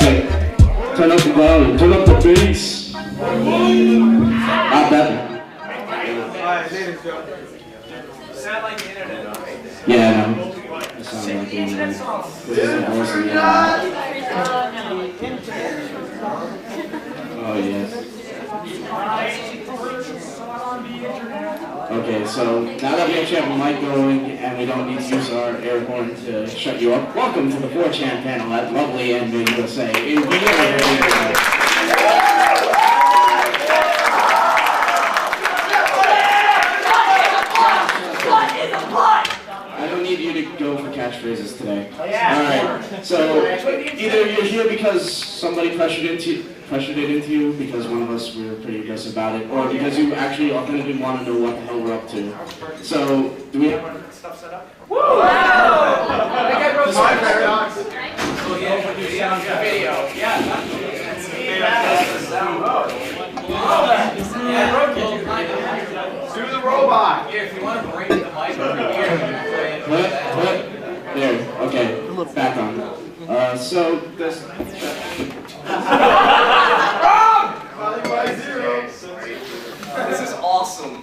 Sick. Turn up the volume, turn up the bass. Not better. Sound like the internet. Yeah, no. It sounds like the internet. This is the voice of the internet. Oh, yes. Okay, so now that we actually have a mic going and we don't need to use our air horn to shut you up, welcome to the 4chan panel at lovely AnimeUSA in Vienna. I don't need you to go for catchphrases today. Alright, so either you're here because somebody pressured it into you because one of us were pretty aggressive about it, or because you actually authentically want to know what the hell we're up to. So, do we have our stuff set up? Woo! Wow! I think I wrote my paradox. Oh yeah, video. Yeah, do the robot. Here, if you want to bring the mic over here, What? There, okay. Back on. So, this... This is awesome.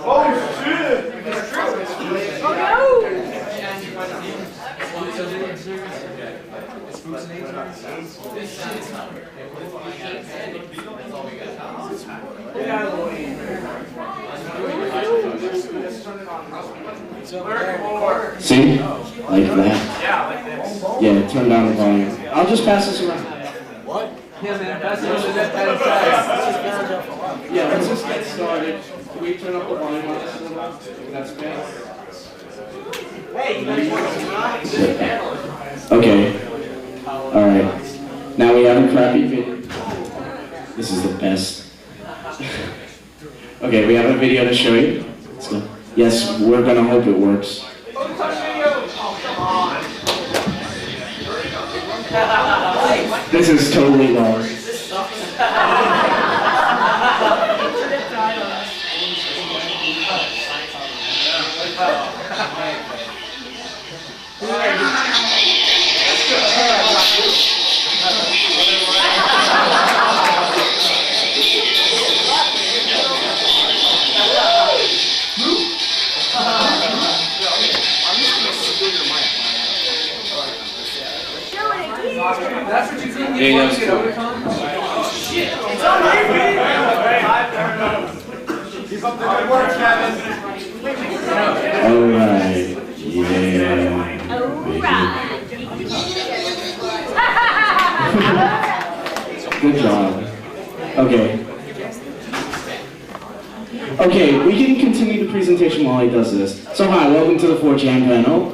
Oh shit! Oh See? Like that. Yeah, like this. Yeah, turn down the volume. I'll just pass this around. What? Yeah, man, that's what Yeah, let's just get started. Can we turn up the volume on this? That's okay. Hey, you guys want to Okay. Alright. Now we have a crappy video. This is the best. Okay, we have a video to show you. So, yes, we're gonna hope it works. This is totally lost. That's what you think you want to get OtaKon? Shit. It's on Keep up the good work, Kevin. Alright. Yeah. Good job. Okay. Okay, we can continue the presentation while he does this. So hi, welcome to the 4chan panel.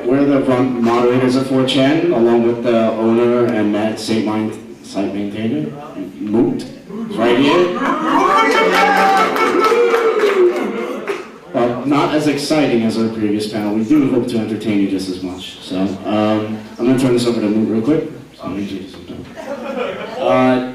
We're the moderators of 4chan, along with the owner and that site maintainer, Moot, right here. Well, not as exciting as our previous panel. We do hope to entertain you just as much. So, I'm going to turn this over to Moot real quick. So I'm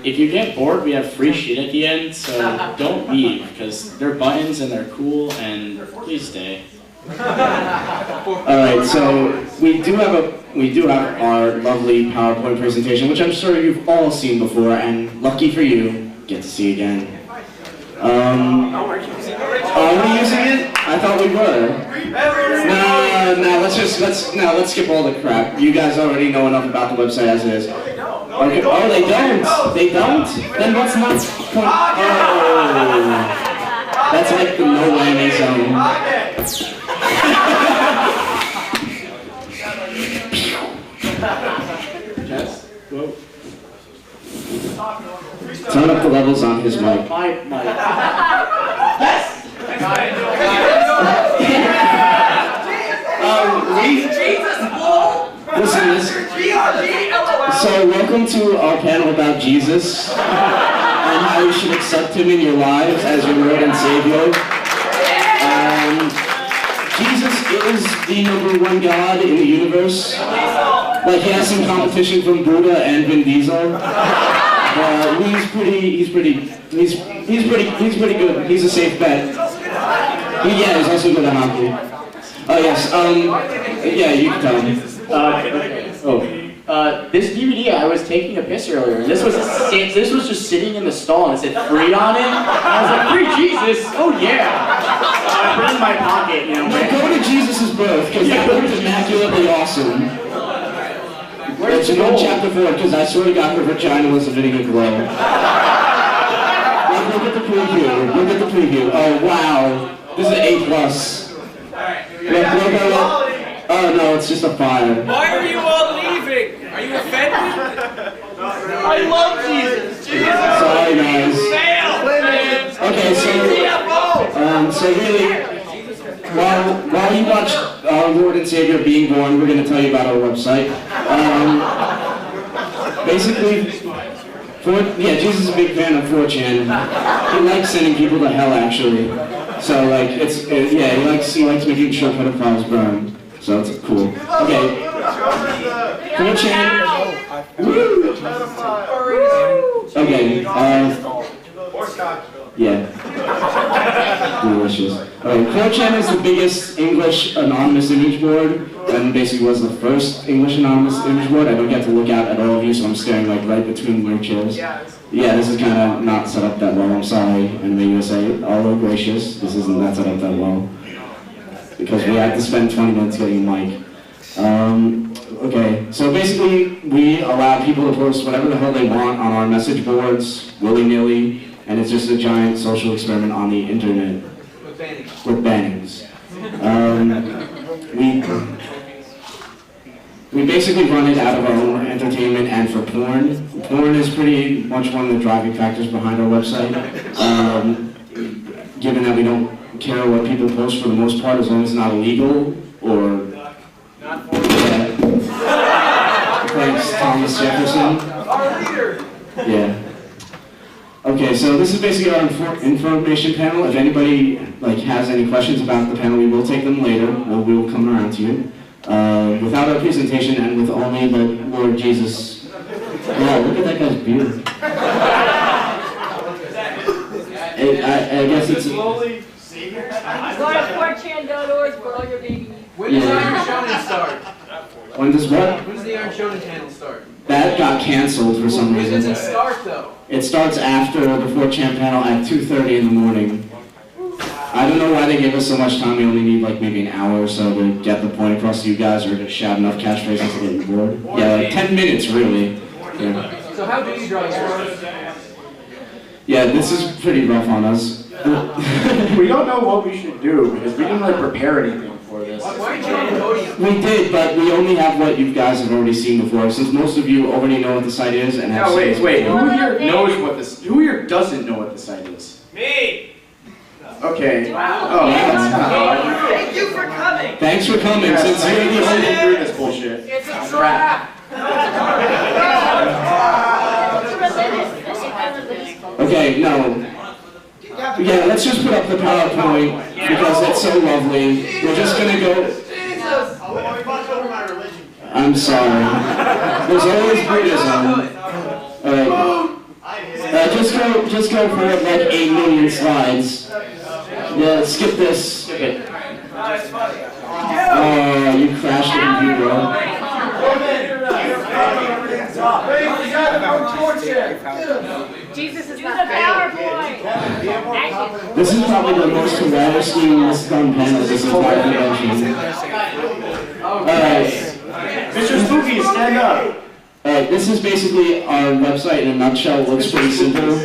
if you get bored, we have free shit at the end, so don't leave, because they're buttons and they're cool, and please stay. Alright, so we do have our lovely PowerPoint presentation, which I'm sure you've all seen before, and lucky for you, get to see again. Are we using it? I thought we were. No, let's skip all the crap. You guys already know enough about the website as it is. Okay. Oh, they don't? They don't? Then what's not point? Oh. That's like the no whammy zone. Yes? Whoa. Turn up the levels on his mic. My mic. Yes! Listen. So welcome to our panel about Jesus and how you should accept him in your lives as your Lord and Savior. Jesus is the #1 God in the universe. Like he has some competition from Buddha and Vin Diesel. He's pretty good. He's a safe bet. Yeah, he's also good at hockey. Oh yes. Yeah, you can tell me. This DVD, I was taking a piss earlier, and this was just sitting in the stall, and it said "free" on it. And I was like, "Free Jesus! Oh yeah!" I put it in my pocket, you know. No, go to Jesus' birth, because that was immaculately awesome. It's in chapter 4, because I swear to God, her vagina was emitting a glow. Look at the preview. Look at the preview. Oh wow, this is an A+. Look. Oh no, it's just a fire. Why are you all leaving? Are you offended? I love Jesus. Sorry guys. Okay, so really, while you watch our Lord and Savior being born, we're going to tell you about our website. Basically, Jesus is a big fan of 4chan. He likes sending people to hell, actually. So like, he likes making sure pedophiles burn. So it's cool. Okay. 4chan. Okay. Yeah. Delicious. Okay. 4chan is the biggest English anonymous image board, and basically was the first English anonymous image board. I don't get to look out at all of you, so I'm staring like right between your chairs. Yeah, this is kind of not set up that well. I'm sorry, AnimeUSA. Although gracious, this isn't that set up that well. Because we had to spend 20 minutes getting a mic. Okay, so basically we allow people to post whatever the hell they want on our message boards, willy-nilly, and it's just a giant social experiment on the internet. With bannings. We basically run it out of our own entertainment and for porn. Porn is pretty much one of the driving factors behind our website. Given that we don't care what people post for the most part, as long as it's not illegal or thanks Thomas Jefferson. Our leader. Yeah. Okay, so this is basically our information panel. If anybody has any questions about the panel, we will take them later. We will come around to you. Without our presentation and with only the Lord Jesus. Wow, look at that guy's beard. I guess it's. Go to 4chan.org for all your baby needs. When does Iron Shonen start? When does what? When does the Iron Shonen channel start? That got canceled for some When reason. does it start though? It starts after the 4chan panel at 2:30 in the morning. I don't know why they give us so much time. We only need maybe an hour or so to get the point across to you guys, or to shout enough catchphrases to get you bored. Yeah, 10 minutes really. Yeah. So how do you draw yours? Yeah, this is pretty rough on us. We don't know what we should do because we didn't prepare anything for this. Why did you on the podium? We did, but we only have what you guys have already seen before. Since most of you already know what the site is and have seen it Wait. before. Who here knows what this? Who here doesn't know what the site is? Me! Okay. Wow. Oh, that's Thank you for coming! Thanks for coming. Yes, Since you're the thank only. you through this bullshit. It's a trap! Okay, no. Yeah, let's just put up the PowerPoint because it's so lovely. We're just gonna go. Jesus! I'm sorry. There's always Buddhism. Alright. Just go for 8 million slides. Yeah, skip this. Skip it. Oh, you crashed the computer. Jesus is not PowerPoint. This is probably the most hilariously misdone panel this entire convention. Alright. Mr. Spooky, stand up. Alright, this is basically our website in a nutshell. It looks pretty simple.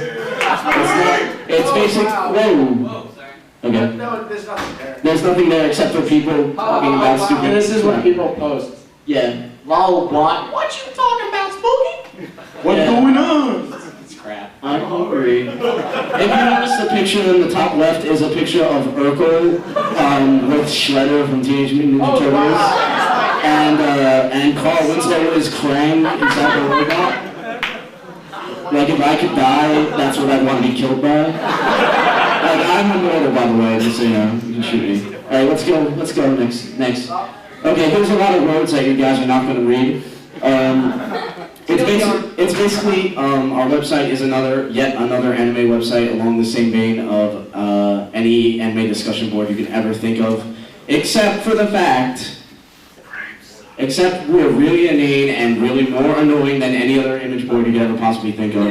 It's basic. Whoa. Okay. No, there's nothing there. There's nothing there except for people talking about stupid. And this is what people post. Yeah. Lol, what you talking about, Spooky? What's going on? It's crap. I'm hungry. If you notice, the picture in the top left is a picture of Urkel with Shredder from Teenage Mutant Ninja Turtles, and Carl Winslow is Krang inside the robot. If I could die, that's what I'd want to be killed by. I'm immortal, by the way, just so you know. You can shoot me. All right, let's go next. Okay, there's a lot of words that you guys are not going to read. It's basically our website is yet another anime website along the same vein of any anime discussion board you can ever think of. Except for the fact, except we're really inane and really more annoying than any other image board you could ever possibly think of.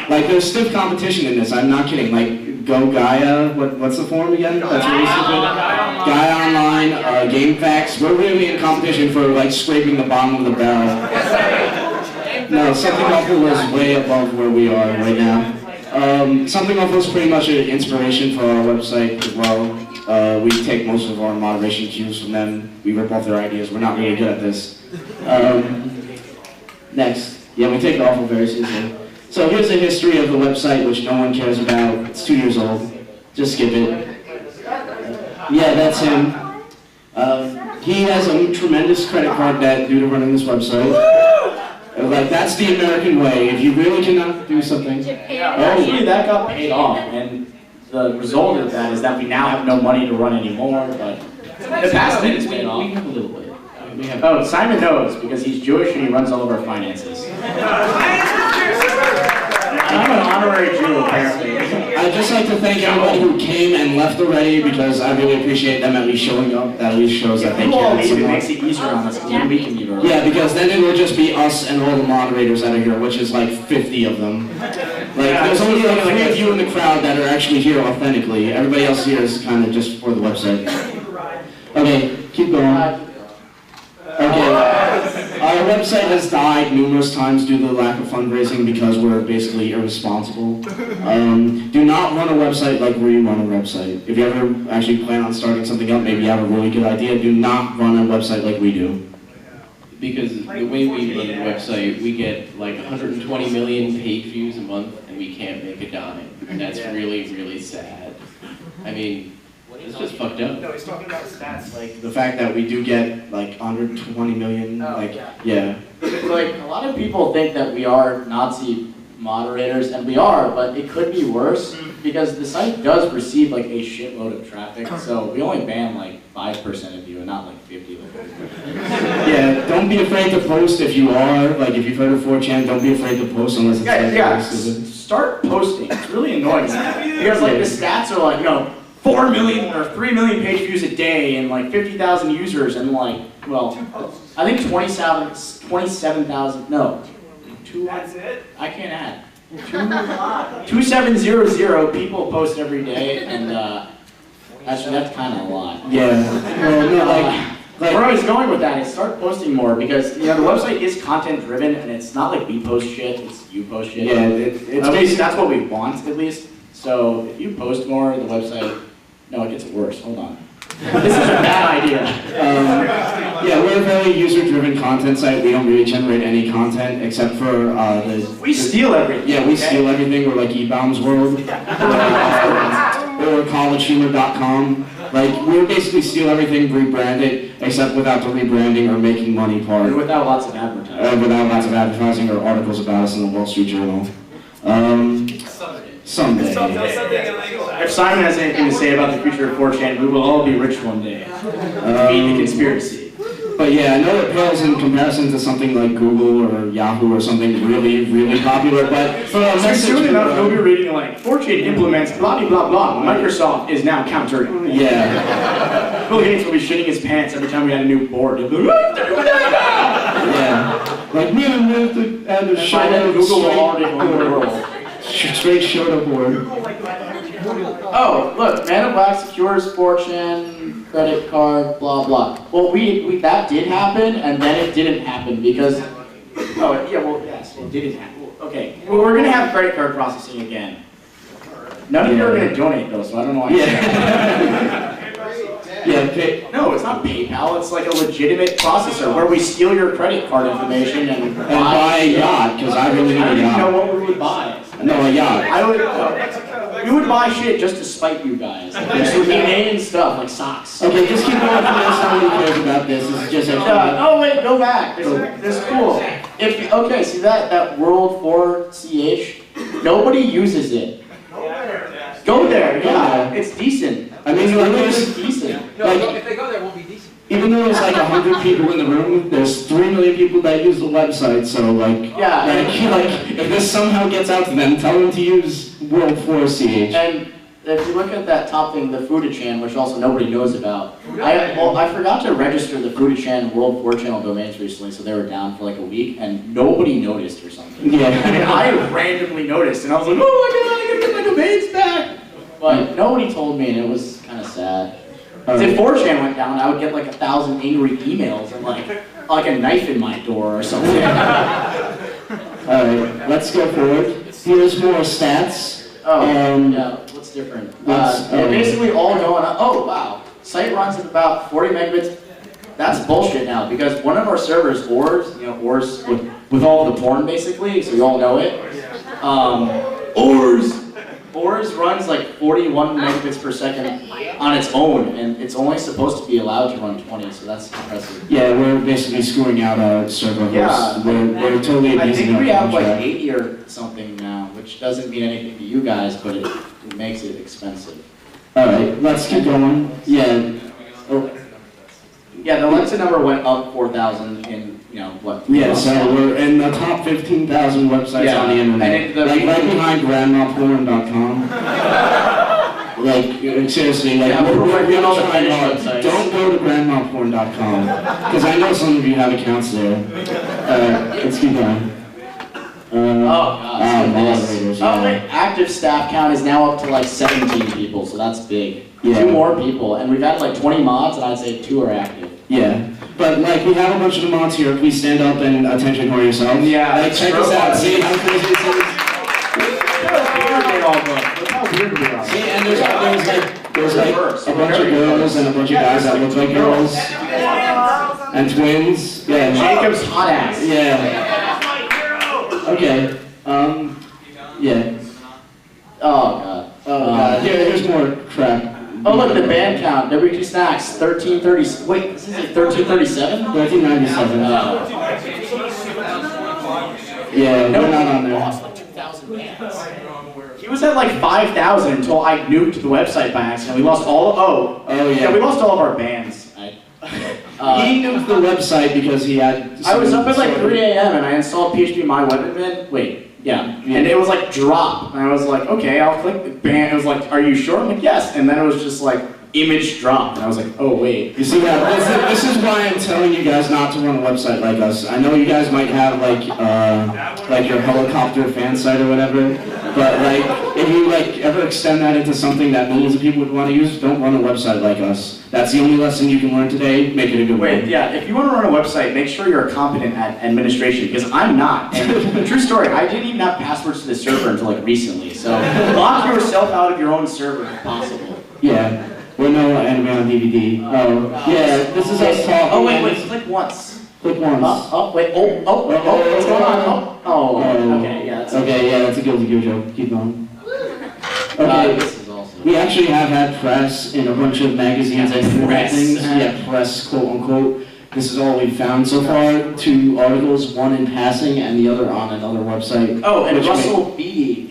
Like there's stiff competition in this, I'm not kidding. Like Go Gaia, what's the forum again? That's really stupid. Gaia Online, GameFAQs, we're really in competition for like scraping the bottom of the barrel. No, Something Awful is way above where we are right now. Something Awful is pretty much an inspiration for our website as well. We take most of our moderation cues from them. We rip off their ideas. We're not really good at this. Next. Yeah, we take Awful very seriously. So here's the history of the website, which no one cares about. It's 2 years old. Just skip it. Yeah, that's him. He has a tremendous credit card debt due to running this website. Like, that's the American way. If you really cannot do something... Actually, that got paid off, and the result of that is that we now have no money to run anymore, but the past thing is paid off. We have a little bit. Oh, Simon knows, because he's Jewish and he runs all of our finances. I'm an honorary Jew, apparently. I'd just like to thank everybody who came and left already, because I really appreciate them at least showing up. That at least shows that they care. It makes it easier on us, because we can be early. Yeah, because then it will just be us and all the moderators that are here, which is like 50 of them. Like, there's only like 3 of you in the crowd that are actually here authentically. Everybody else here is kind of just for the website. Okay, keep going. Okay, our website has died numerous times due to the lack of fundraising because we're basically irresponsible. Do not run a website like we run a website. If you ever actually plan on starting something up, maybe you have a really good idea, do not run a website like we do. Because the way we run the website, we get like 120 million page views a month and we can't make a dime. And that's really, really sad. I mean, it's just fucked up. No, he's talking about stats. Like the fact that we do get like 120 million, like, yeah. Like, a lot of people think that we are Nazi moderators, and we are, but it could be worse, because the site does receive like a shitload of traffic, so we only ban like 5% of you, and not like 50. Yeah, don't be afraid to post if you are, like if you've heard of 4chan, don't be afraid to post unless it's like yeah, start posting. It's really annoying, because like the stats are like, you know, 4 million or 3 million page views a day and like 50,000 users and like, well, I think 27,000, no. That's it? I can't add. 2700 people post every day, and actually that's kind of a lot. Yeah. Well, no, like where I was going with that is start posting more, because you know the website is content driven, and it's not like we post shit, it's you post shit. Yeah, it's basically that's what we want at least. So if you post more, the website, no, it gets worse. Hold on. This is a bad idea. Yeah, we're a very user-driven content site. We don't really generate any content except for we steal everything. Yeah, we steal everything. We're like eBaum's World or collegehumor.com. Like, we basically steal everything, rebrand it, except without the rebranding or making money part. And without lots of advertising. Without lots of advertising or articles about us in the Wall Street Journal. Someday. If Simon has anything to say about the future of 4chan, we will all be rich one day. Beat the conspiracy. But yeah, I know it pales in comparison to something like Google or Yahoo or something really, really popular, but for a message... Soon enough, you'll be reading like, 4chan implements blah, blah, blah. Microsoft is now countering. Yeah. Bill Gates will be shitting his pants every time we had a new board. He'll be like, yeah. Like, we have to add a show Google will already own the world. Straight shoulder board. Oh, look, Man in Black secures 4chan, credit card, blah, blah. Well, that did happen, and then it didn't happen because... Oh, yeah, well, yes, it didn't happen. Okay, well, we're going to have credit card processing again. None of you are going to donate, though, so I don't know why. No, it's not PayPal. It's like a legitimate processor where we steal your credit card information and buy a yacht, because I really need a yacht. I don't even know what we would buy. No, a yacht. We would buy shit just to spite you guys. Like inane stuff, like socks. Okay, just keep going for this. Nobody cares about this. This is just a... oh, wait, go back. This is cool. Okay, see that World 4CH? Nobody uses it. Go there, yeah. It's decent. I mean, it's decent. No, like, if they go there, it won't be decent. Even though there's like 100 people in the room, there's 3 million people that use the website, so like, yeah, like if this somehow gets out to them, tell them to use World 4CH. And if you look at that top thing, the Foodachan, which also nobody knows about, I forgot to register the Foodachan World 4 Channel domains recently, so they were down for like a week, and nobody noticed or something. Yeah. I mean, I randomly noticed, and I was like, oh my god, I gotta get my domains back! But nobody told me, and it was kind of sad. If 4chan went down, I would get like 1,000 angry emails and like a knife in my door or something. Alright, let's go forward. Here's more stats. Yeah, what's different? They're basically all going up. Oh, wow. Site runs at about 40 megabits. That's bullshit now, because one of our servers, Ors, Ors with all the porn basically, so you all know it. Ors runs like 41 megabits per second on its own, and it's only supposed to be allowed to run 20, so that's impressive. Yeah, we're basically screwing out our server hosts. Yeah, we're totally abusing I think we our have like contract. 80 or something now, which doesn't mean anything to you guys, but it makes it expensive. Alright, let's keep going. Yeah. Oh. Yeah, the Alexa number went up 4,000 in, what? Yeah, so we're in the top 15,000 websites on the internet. Like right behind grandmaporn.com. Like, seriously, like, Yeah, we're right behind all the Finnish hard. websites. Don't go to grandmaporn.com. Because I know some of you have accounts there. Let's keep going. Moderators, Oh, wait, active staff count is now up to like 17 people, so that's big. Yeah. 2 more people, and we've had like 20 mods, and I'd say 2 are active. Yeah, but like we have a bunch of the mods here. If we stand up and attention whore yourself. Yeah, like check this out. See how crazy this is. Look how weird we are. See, and there's like a bunch of girls and a bunch of guys that look like girls and twins. Yeah, Jacob's hot ass. Yeah. Okay. Yeah. Oh god. Oh god. Here's more crap. Oh look, the band count. WT Snacks 1330. Wait, this is like 1337. 1397. Yeah, No, we're not on there. lost like 2,000 bands. He was at like 5,000 until I nuked the website by accident. We lost all. Oh yeah. We lost all of our bands. He nuked the website because he had. I was up at like 3 a.m. and I installed PHP My Web Admin. Wait. Yeah, and it was like drop, and I was like, okay, I'll click the ban. It was like, are you sure? I'm like, yes, and then it was just like image drop, and I was like, oh wait. You see that? This is why I'm telling you guys not to run a website like us. I know you guys might have like your helicopter fan site or whatever, but like if you like ever extend that into something that millions of people would want to use, don't run a website like us. That's the only lesson you can learn today. Make it a good Wait, one. yeah, if you want to run a website, make sure you're competent at administration, because I'm not. And true story, I didn't even have passwords to the server until like recently, so lock yourself out of your own server if possible. Yeah. We're no anime on DVD. Oh, yeah. This is us talking. Oh wait, click once. Click once. Wait, what's going on? Okay, yeah, that's okay, yeah, that's a Guilty Gear joke. Keep going. Okay. This is also. We actually have had press in a bunch of magazines and Press. things. Yeah, press, quote unquote. This is all we've found so far. 2 articles, one in passing and the other on another website. Oh, and Russell Beatty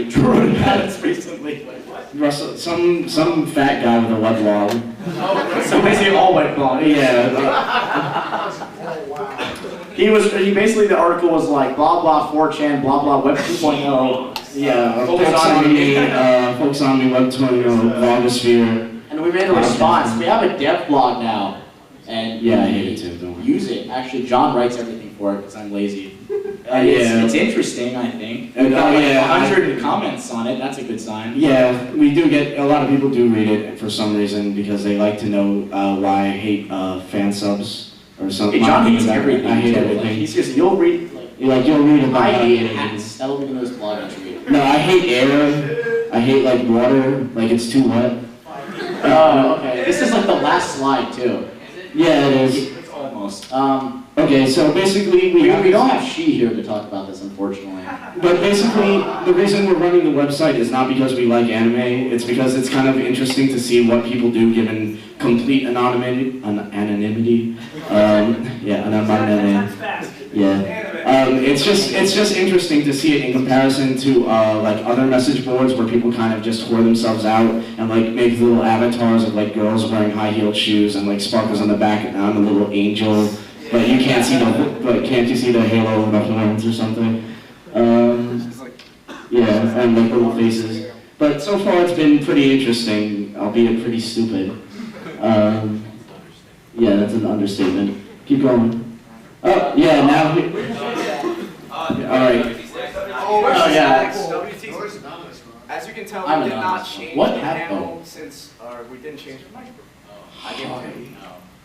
drew about us recently. Russell, some fat guy with a weblog. So basically all went blog. Yeah. He basically, the article was like, blah blah 4chan, blah blah web 2.0. Yeah, folks on me, Web 2.0, blogosphere. And we made a response. We have a dev blog now. And yeah, I hate it too, don't worry. use it. Actually, John writes everything for it because I'm lazy. Yeah. It's interesting, I think. And, We got like yeah, 100 comments on it. That's a good sign. Yeah, we do get, a lot of people do read it for some reason because they like to know why I hate fan subs or something. Hey, John hates everything. I hate too. everything. Like, he's just, you'll read, like, You'll read about I how hate it hats. is. That'll be the newest blog entry. No, I hate air. I hate like water, like it's too wet. Oh, okay. This is like the last slide too. Yeah, it is. It's almost. Okay, so basically We don't have she here to talk about this, unfortunately. But basically, the reason we're running the website is not because we like anime, it's because it's kind of interesting to see what people do given complete anonymity. Yeah, anonymity. Yeah. It's just interesting to see it in comparison to like other message boards where people kind of just whore themselves out and like make little avatars of like girls wearing high-heeled shoes and like sparkles on the back and I'm a little angel. But you can't see can't you see the halo of the horns or something? Yeah, and like little faces. But so far it's been pretty interesting, albeit pretty stupid. Yeah, that's an understatement. Keep going. Oh, yeah, now alright. Oh, yeah. As you can tell, I'm we did not anonymous. change What the happened? panel since we didn't change the microphone.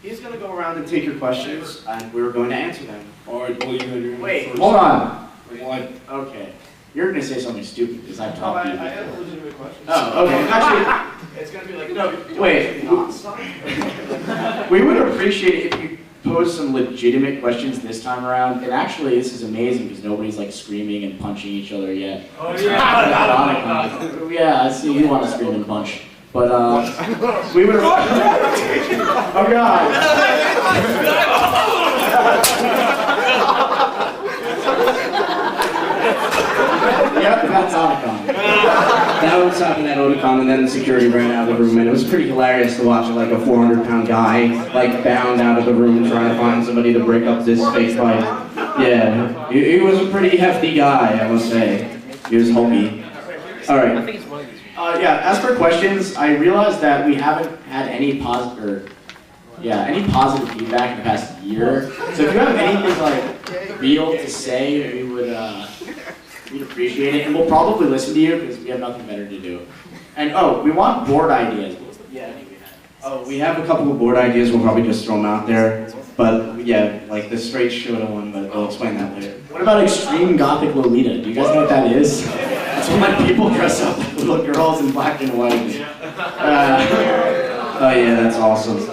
He's gonna go around and take your questions, and we're going to answer them. Alright, well, you had your Wait, first. hold on. What? Okay. You're gonna say something stupid because I've talked to you. have a legitimate question. Oh, okay. Actually, It's gonna be like, no, wait. We would appreciate it if you posed some legitimate questions this time around. And actually, this is amazing because nobody's like screaming and punching each other yet. Oh Yeah, I see you want to scream and punch. But we would. Oh God. Yep, that's OtaKon. That was happening at OtaKon, and then the security ran out of the room, and it was pretty hilarious to watch like a 400-pound guy like bound out of the room trying to find somebody to break up this fake fight. Yeah, he was a pretty hefty guy, I must say. He was hulky. All right. Yeah, as for questions, I realized that we haven't had any positive feedback in the past year. So if you have anything like real to say, we'd appreciate it, and we'll probably listen to you because we have nothing better to do. And oh, we want board ideas. Yeah. Oh, we have a couple of board ideas. We'll probably just throw them out there. But yeah, like the straight Shota one, but we'll explain that later. What about Extreme Gothic Lolita? Do you guys know what that is? It's when like people dress up like little girls in black and white. Oh yeah, that's awesome.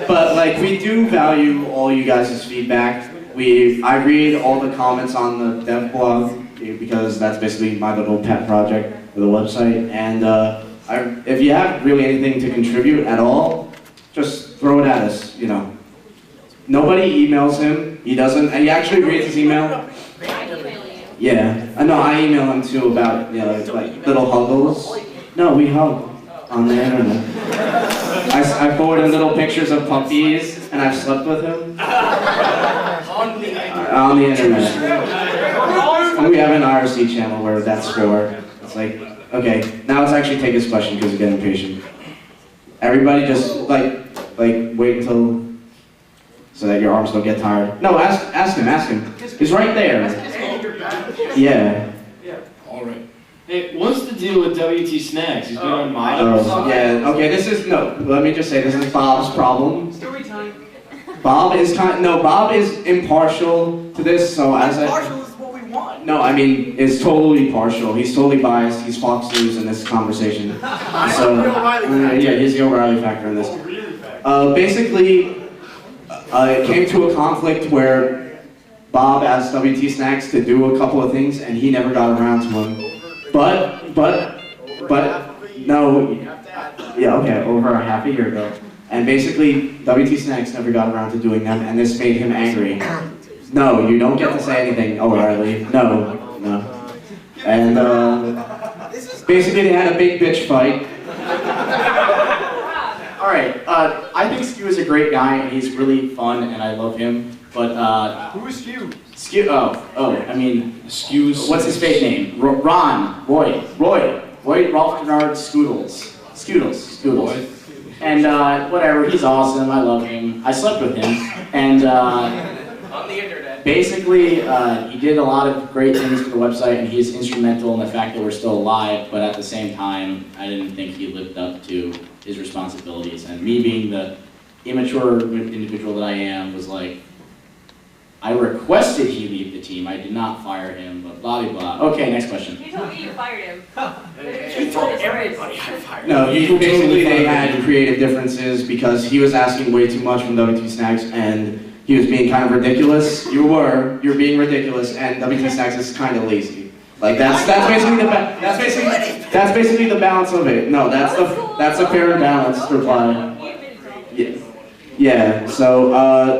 But like we do value all you guys' feedback. I read all the comments on the dev blog because that's basically my little pet project for the website. And if you have really anything to contribute at all, just throw it at us, you know. Nobody emails him. He doesn't, and he actually reads his email. Yeah, I know. I email him too about like little huggles. No, we hug on the internet. I forward him little pictures of puppies, and I've slept with him on the internet. And we have an IRC channel where that's for. It's like, okay, now let's actually take his question because you're getting impatient. Everybody just like wait until so that your arms don't get tired. No, ask him. He's right there. Yeah. Alright. Hey, what's the deal with WT Snacks? He's been on mod. Yeah. Okay. Let me just say this is Bob's problem. Story time. Bob is impartial to this. So partial is what we want. No, I mean, is totally partial. He's totally biased. He's Fox News in this conversation. So, yeah, he's the O'Reilly factor in this. Basically, it came to a conflict where Bob asked WT Snacks to do a couple of things, and he never got around to them. But, no, yeah, okay, over a half a year ago. And basically, WT Snacks never got around to doing them, and this made him angry. No, you don't get to say anything, O'Reilly. No. And basically they had a big bitch fight. Alright, I think Skew is a great guy and he's really fun and I love him. But Who is Skew? Skew, I mean, Skews. what's his fake name? Roy, Ralph Bernard Scoodles. And whatever, he's awesome, I love him. I slept with him. And On the internet. basically, he did a lot of great things for the website and he's instrumental in the fact that we're still alive, but at the same time, I didn't think he lived up to his responsibilities. And me being the immature individual that I am was like, I requested he leave the team. I did not fire him, but blah, blah, blah. Okay, next question. You told me you fired him. You told everybody I fired. No, basically they had creative differences because he was asking way too much from WT Snacks and he was being kind of ridiculous. You're being ridiculous, and WT Snacks is kind of lazy. Like that's basically the balance of it. No, that's a fair and balanced reply. Yeah. So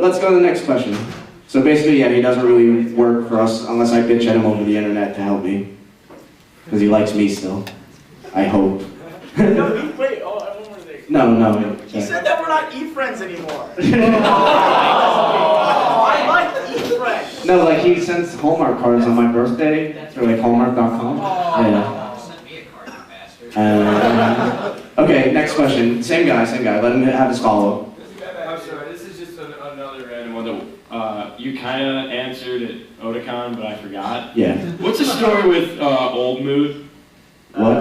let's go to the next question. So basically, yeah, he doesn't really work for us unless I bitch at him over the internet to help me, because he likes me still. I hope. No, wait, I have one more thing. No. He said that we're not e-friends anymore. I like e-friends. No, like he sends Hallmark cards on my birthday through like Hallmark.com. Yeah. Okay, next question. Same guy. Let him have his follow-up. I'm sorry, this is just another random one that you kind of answered at OtaKon, but I forgot. Yeah. What's the story with Old Mood? What?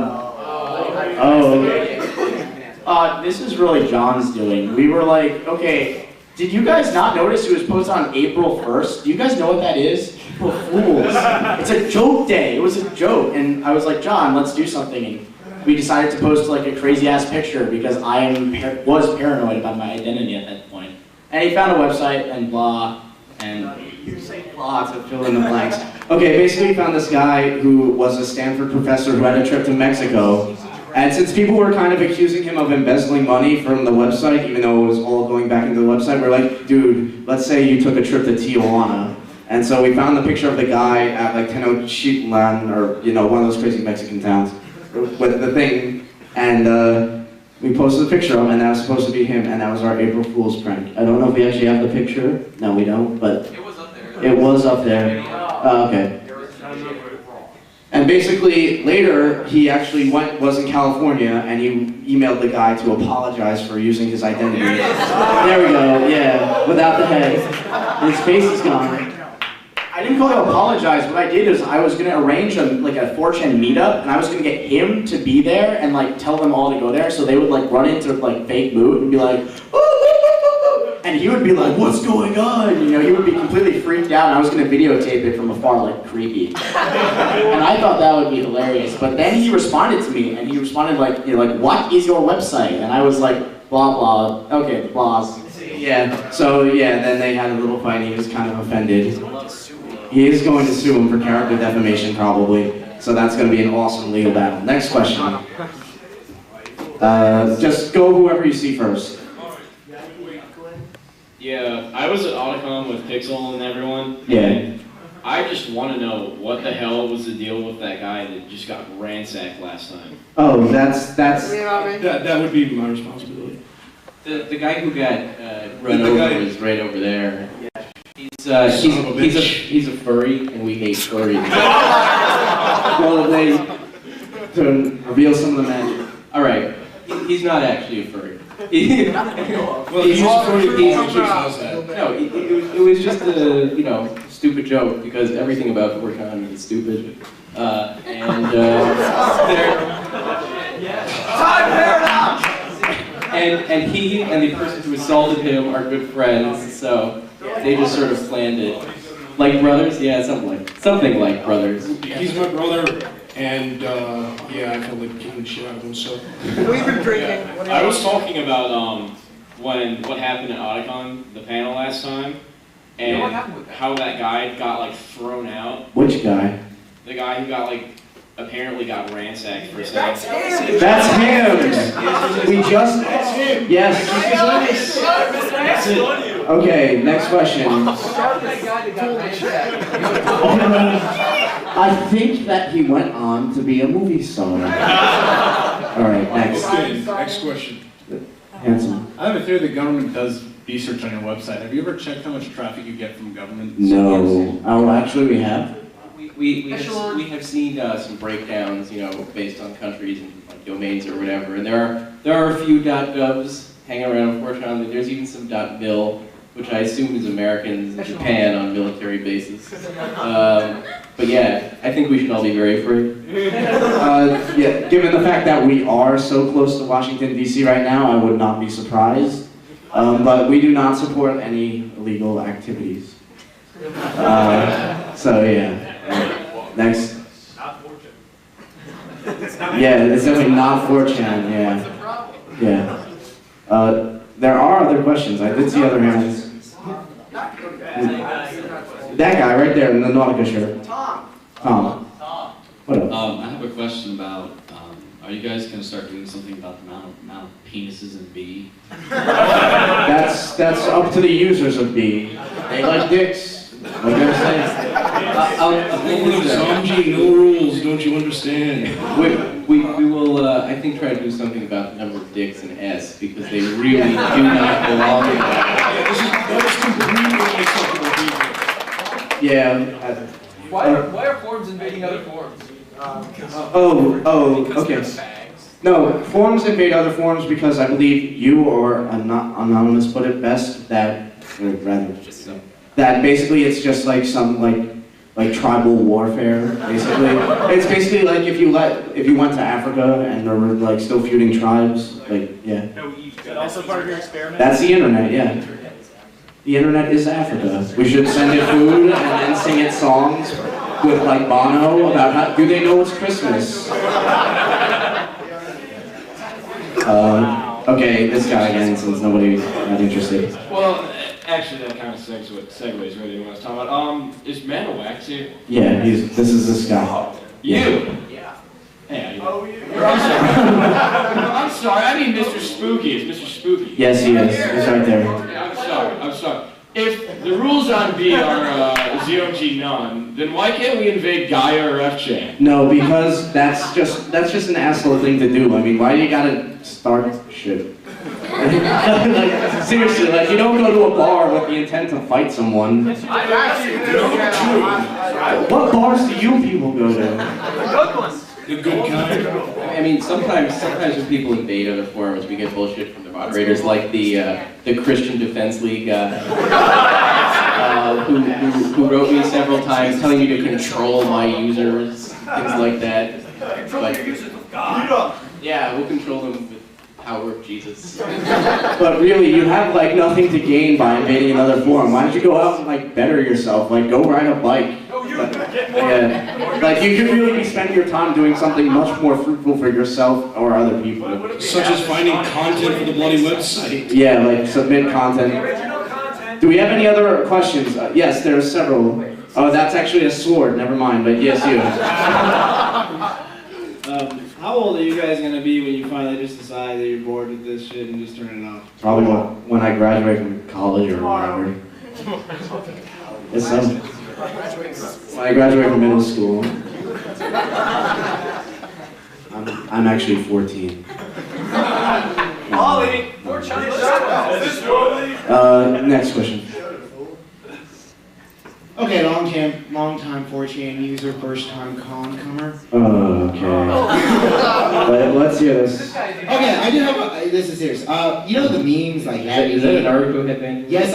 Oh, okay. This is really John's doing. We were like, okay, did you guys not notice it was posted on April 1st? Do you guys know what that is? April Fools. It's a joke day. It was a joke. And I was like, John, let's do something. And we decided to post like a crazy ass picture because I was paranoid about my identity at that point. And he found a website and blah, and you say blah to fill in the blanks. Okay, basically we found this guy who was a Stanford professor who had a trip to Mexico. And since people were kind of accusing him of embezzling money from the website, even though it was all going back into the website, we're like, dude, let's say you took a trip to Tijuana. And so we found the picture of the guy at like Tenochtitlan, or one of those crazy Mexican towns, with the thing, and we posted a picture of him, and that was supposed to be him, and that was our April Fool's prank. I don't know if we actually have the picture. No, we don't, but It was up there. it was up there. Okay. And basically, later, he actually was in California, and he emailed the guy to apologize for using his identity. There we go, yeah, without the head. His face is gone. I didn't call to apologize. What I did is I was going to arrange a 4chan meetup, and I was going to get him to be there and like tell them all to go there, so they would like run into like fake mood and be like, "Ooh," and he would be like, "What's going on?" He would be completely freaked out, and I was going to videotape it from afar, like creepy. And I thought that would be hilarious. But then he responded to me, and he responded like, "What is your website?" And I was like, "Blah blah." Okay, blahs. Yeah. So yeah, then they had a little fight. And he was kind of offended. He is going to sue him for character defamation, probably. So that's going to be an awesome legal battle. Next question. Just go whoever you see first. Yeah, I was at OtaKon with Pixel and everyone. Yeah. And I just want to know what the hell was the deal with that guy that just got ransacked last time. Oh, that's. That would be my responsibility. The guy who got run over is right over there. He's a furry, and we hate furries. Well, to reveal some of the magic. All right, he's not actually a furry. Well, he's does that. No, it was just a stupid joke because everything about 4Con is stupid. And he and the person who assaulted him are good friends, so they just sort of planned it. Like brothers? Yeah, something like brothers. He's my brother, and yeah, I felt like kicking the shit out of him, so. We've been drinking. I was talking about what happened at OtaKon, the panel last time, and how that guy got like thrown out. Which guy? The guy who apparently got ransacked for sex. That's him! We just... Yes. That's it. Okay, next question. I think that he went on to be a movie star. Alright, next. Okay, next question. Handsome. I have a theory the government does research on your website. Have you ever checked how much traffic you get from government? No. Oh, actually we have. We have seen some breakdowns, based on countries and like domains or whatever, and there are a few .govs hanging around 4Con. There's even some .mil, which I assume is Americans in Japan on military bases. But yeah, I think we should all be very afraid. Yeah, given the fact that we are so close to Washington, D.C. right now, I would not be surprised. But we do not support any illegal activities. So yeah. Next. Yeah, it's definitely not 4chan, yeah. Yeah. There are other questions. I did see other hands. That guy right there in the Nautica shirt. Tom. What up? I have a question about, are you guys going to start doing something about the amount of penises in B? That's up to the users of B. They like dicks. What can I say? Sanji, no rules, don't you understand? We will, I think, try to do something about the number of dicks in S, because they really do not belong in That is completely unacceptable, people. Yeah. Why are forums invading other forums? Okay. No, forums invade other forums because I believe you or Anonymous put it best that, or rather, that basically it's just like some like tribal warfare, basically. It's basically like if you went to Africa and there were like still feuding tribes, like, yeah. Is that also part of your experiment? That's the internet, yeah. The internet is Africa. We should send it food and then sing it songs with like Bono about how, do they know it's Christmas? Okay, this guy again, since nobody's not interested. Well, actually, that kind of segues right into what I was talking about. Is Panel Wax here? Yeah, this is this guy. You? Yeah. Hey, Oh, you. I'm sorry. I'm sorry. I mean Mr. Spooky. It's Mr. Spooky. Yes, he is. He's right there. Yeah, I'm sorry. If the rules on B are ZOG none, then why can't we invade Gaia or F-Chan? No, because that's just an asshole thing to do. I mean, why do you gotta start shit? Like, seriously, like, you don't go to a bar with the intent to fight someone. What bars do you people go to? The good kind. I mean, sometimes when people invade other forums, we get bullshit from the moderators, like the Christian Defense League guy, who wrote me several times telling me to control my users, things like that. Control your users with God. Yeah, we'll control them with the power of Jesus. But really, you have like nothing to gain by invading another forum. Why don't you go out and like better yourself? Like go ride a bike. Yeah, like you could really be spending your time doing something much more fruitful for yourself or other people. Such as finding content for the bloody website. Yeah, like submit content. Do we have any other questions? Yes, there are several. Oh, that's actually a sword. Never mind. But yes, you. How old are you guys gonna be when you finally just decide that you're bored with this shit and just turn it off? Probably when I graduate from college or whatever. It's when I graduate from middle school. I'm actually 14. Ollie, next question. Okay, long time 4chan user, first time con comer. Okay. Let's hear this. Okay, I do have this is serious. You know the memes like Is that an Naruto headband? Yes.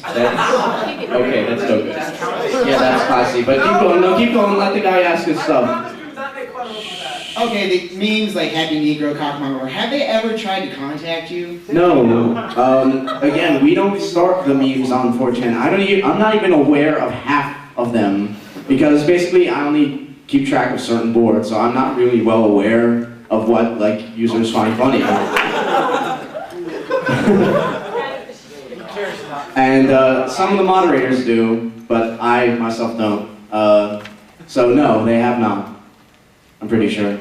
Okay, that's so good. Yeah, that's classy. But keep going. No, keep going. Let the guy ask his stuff. Okay, the memes like Happy Negro, Cockmonger, have they ever tried to contact you? No. Again, we don't start the memes on 4chan. I'm not even aware of half of them because basically I only keep track of certain boards, so I'm not really well aware of what like users find funny. And some of the moderators do, but I myself don't. So no, they have not. I'm pretty sure.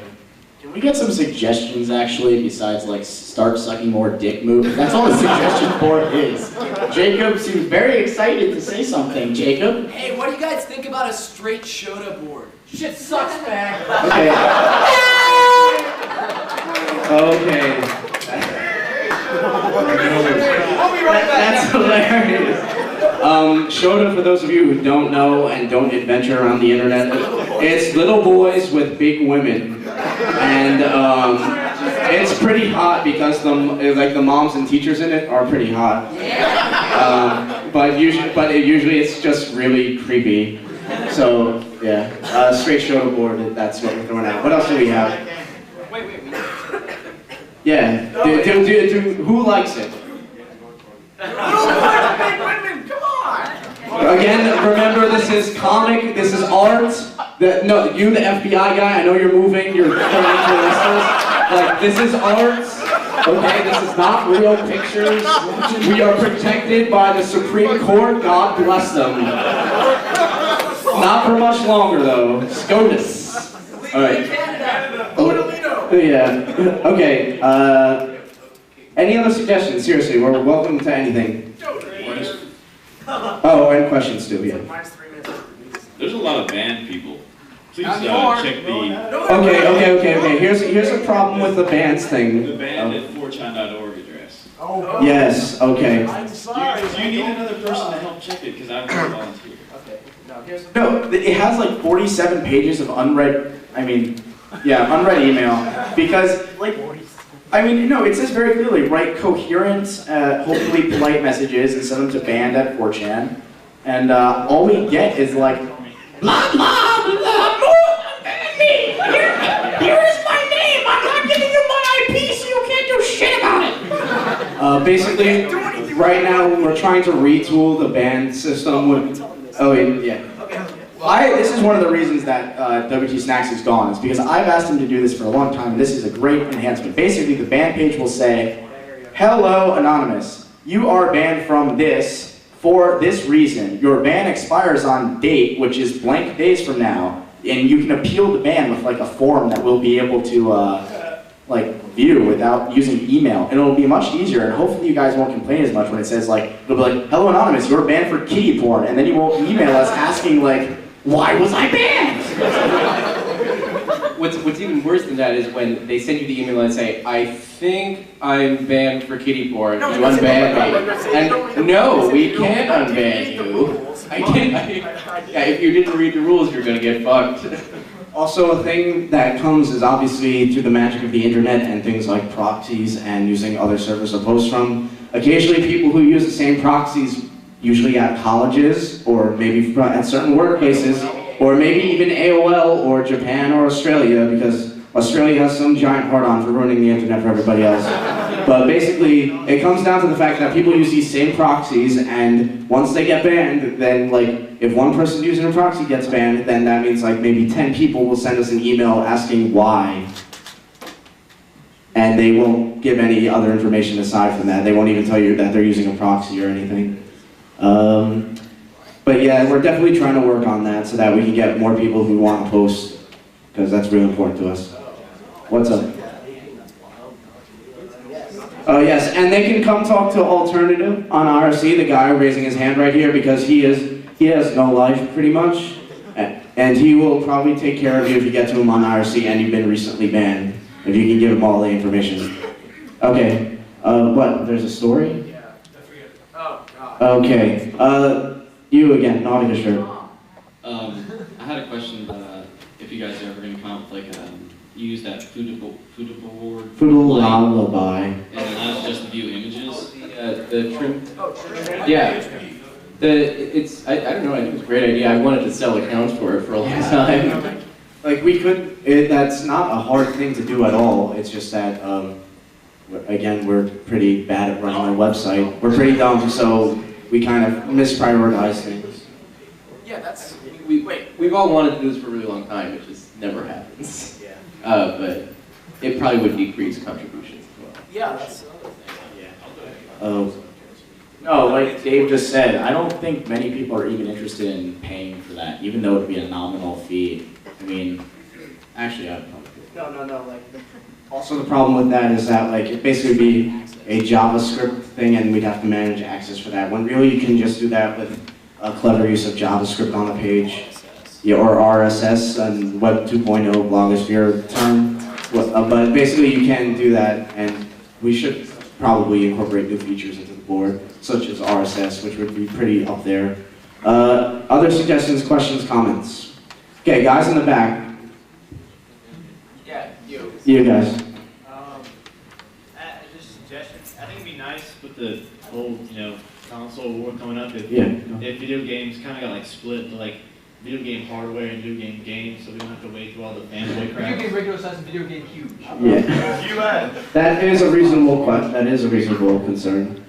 Can we get some suggestions, actually, besides, like, start sucking more dick move? That's all the suggestion board is. Jacob seems very excited to say something. Jacob? Hey, what do you guys think about a straight Shota board? Shit sucks, man. Okay. Okay. We'll be right back. That's hilarious. Shota, for those of you who don't know and don't adventure around the internet, it's little boys with big women. And it's pretty hot because the moms and teachers in it are pretty hot. But usually it's just really creepy. So yeah, straight Shota board. That's what we're throwing out. What else do we have? Wait. Yeah. Who likes it? Again, remember this is comic, this is art. No, you the FBI guy, I know you're moving, you're filling listers. Like, this is art. Okay, this is not real pictures. We are protected by the Supreme Court, God bless them. Not for much longer though. SCOTUS. Alright. Yeah. Okay. Any other suggestions? Seriously, we're welcome to anything. Oh, and questions too, yeah. There's a lot of banned people. Please check the Okay. Here's a problem with the bans thing. the banned at 4chan.org address. Yes, okay. I'm sorry. Do you need another person to help check it? Because I'm going to volunteer. No, it has like 47 pages of unread, I mean, Yeah, unread email. Because, like, I mean, no, it says very clearly, write coherent, hopefully polite messages and send them to band@4chan. And all we get is like, blah, blah, blah, ban me! Here is my name! I'm not giving you my IP so you can't do shit about it! Basically, right now we're trying to retool the ban system with, oh yeah. This is one of the reasons that WT Snacks is gone, is because I've asked him to do this for a long time, and this is a great enhancement. Basically, the ban page will say, hello, Anonymous. You are banned from this for this reason. Your ban expires on date, which is blank days from now, and you can appeal the ban with like a form that we'll be able to view without using email, and it'll be much easier, and hopefully you guys won't complain as much when it says like, it'll be like, hello Anonymous, you're banned for kiddie porn, and then you won't email us asking like, why was I banned? What's even worse than that is when they send you the email and say, I think I'm banned for kiddie porn, you unban me. And no, we can't unban you. Yeah, if you didn't read the rules, you're gonna get fucked. Also, a thing that comes is obviously through the magic of the internet and things like proxies and using other servers to post from. Occasionally, people who use the same proxies, usually at colleges or maybe at certain workplaces, or maybe even AOL or Japan or Australia, because Australia has some giant hard-on for ruining the internet for everybody else. But basically, it comes down to the fact that people use these same proxies, and once they get banned, then like, if one person using a proxy gets banned, then that means like maybe 10 people will send us an email asking why. And they won't give any other information aside from that. They won't even tell you that they're using a proxy or anything. But yeah, we're definitely trying to work on that so that we can get more people who want to post, because that's really important to us. What's up? Oh yes, and they can come talk to Alternative on RSC, the guy raising his hand right here, because he has no life, pretty much. And he will probably take care of you if you get to him on IRC and you've been recently banned, if you can give him all the information. Okay, what, there's a story? Yeah, I forget. Oh, God. Okay, you again, naughty shirt. I had a question, if you guys are ever going to come out with like you use that foodable board. Foodle lullaby. And it allows just to view images. The trim. Yeah. I don't know, I think it's a great idea. I wanted to sell accounts for it for a long time. Like we could, that's not a hard thing to do at all. It's just that, again, we're pretty bad at running our website. We're pretty dumb, so we kind of misprioritize things. Yeah, that's, we've all wanted to do this for a really long time. It just never happens. Yeah. But it probably would decrease contributions as well. Yeah, that's another thing. Oh. No, like Dave just said, I don't think many people are even interested in paying for that, even though it would be a nominal fee. I mean, actually, I don't know. No, like... Also, the problem with that is that like it basically be a JavaScript thing, and we'd have to manage access for that. When really you can just do that with a clever use of JavaScript on the page, yeah, or RSS and Web 2.0 blogosphere term. But basically, you can do that, and we should probably incorporate new features into the board, such as RSS, which would be pretty up there. Other suggestions, questions, comments? Okay, guys in the back. Yeah, you. You guys. Just a suggestion. I think it'd be nice with the whole, console war coming up if video games kind of got like split into like video game hardware and video game games, so we don't have to wait through all the fanboy crap. Video game regular size and video game huge. Yeah. That is a reasonable question. That is a reasonable concern.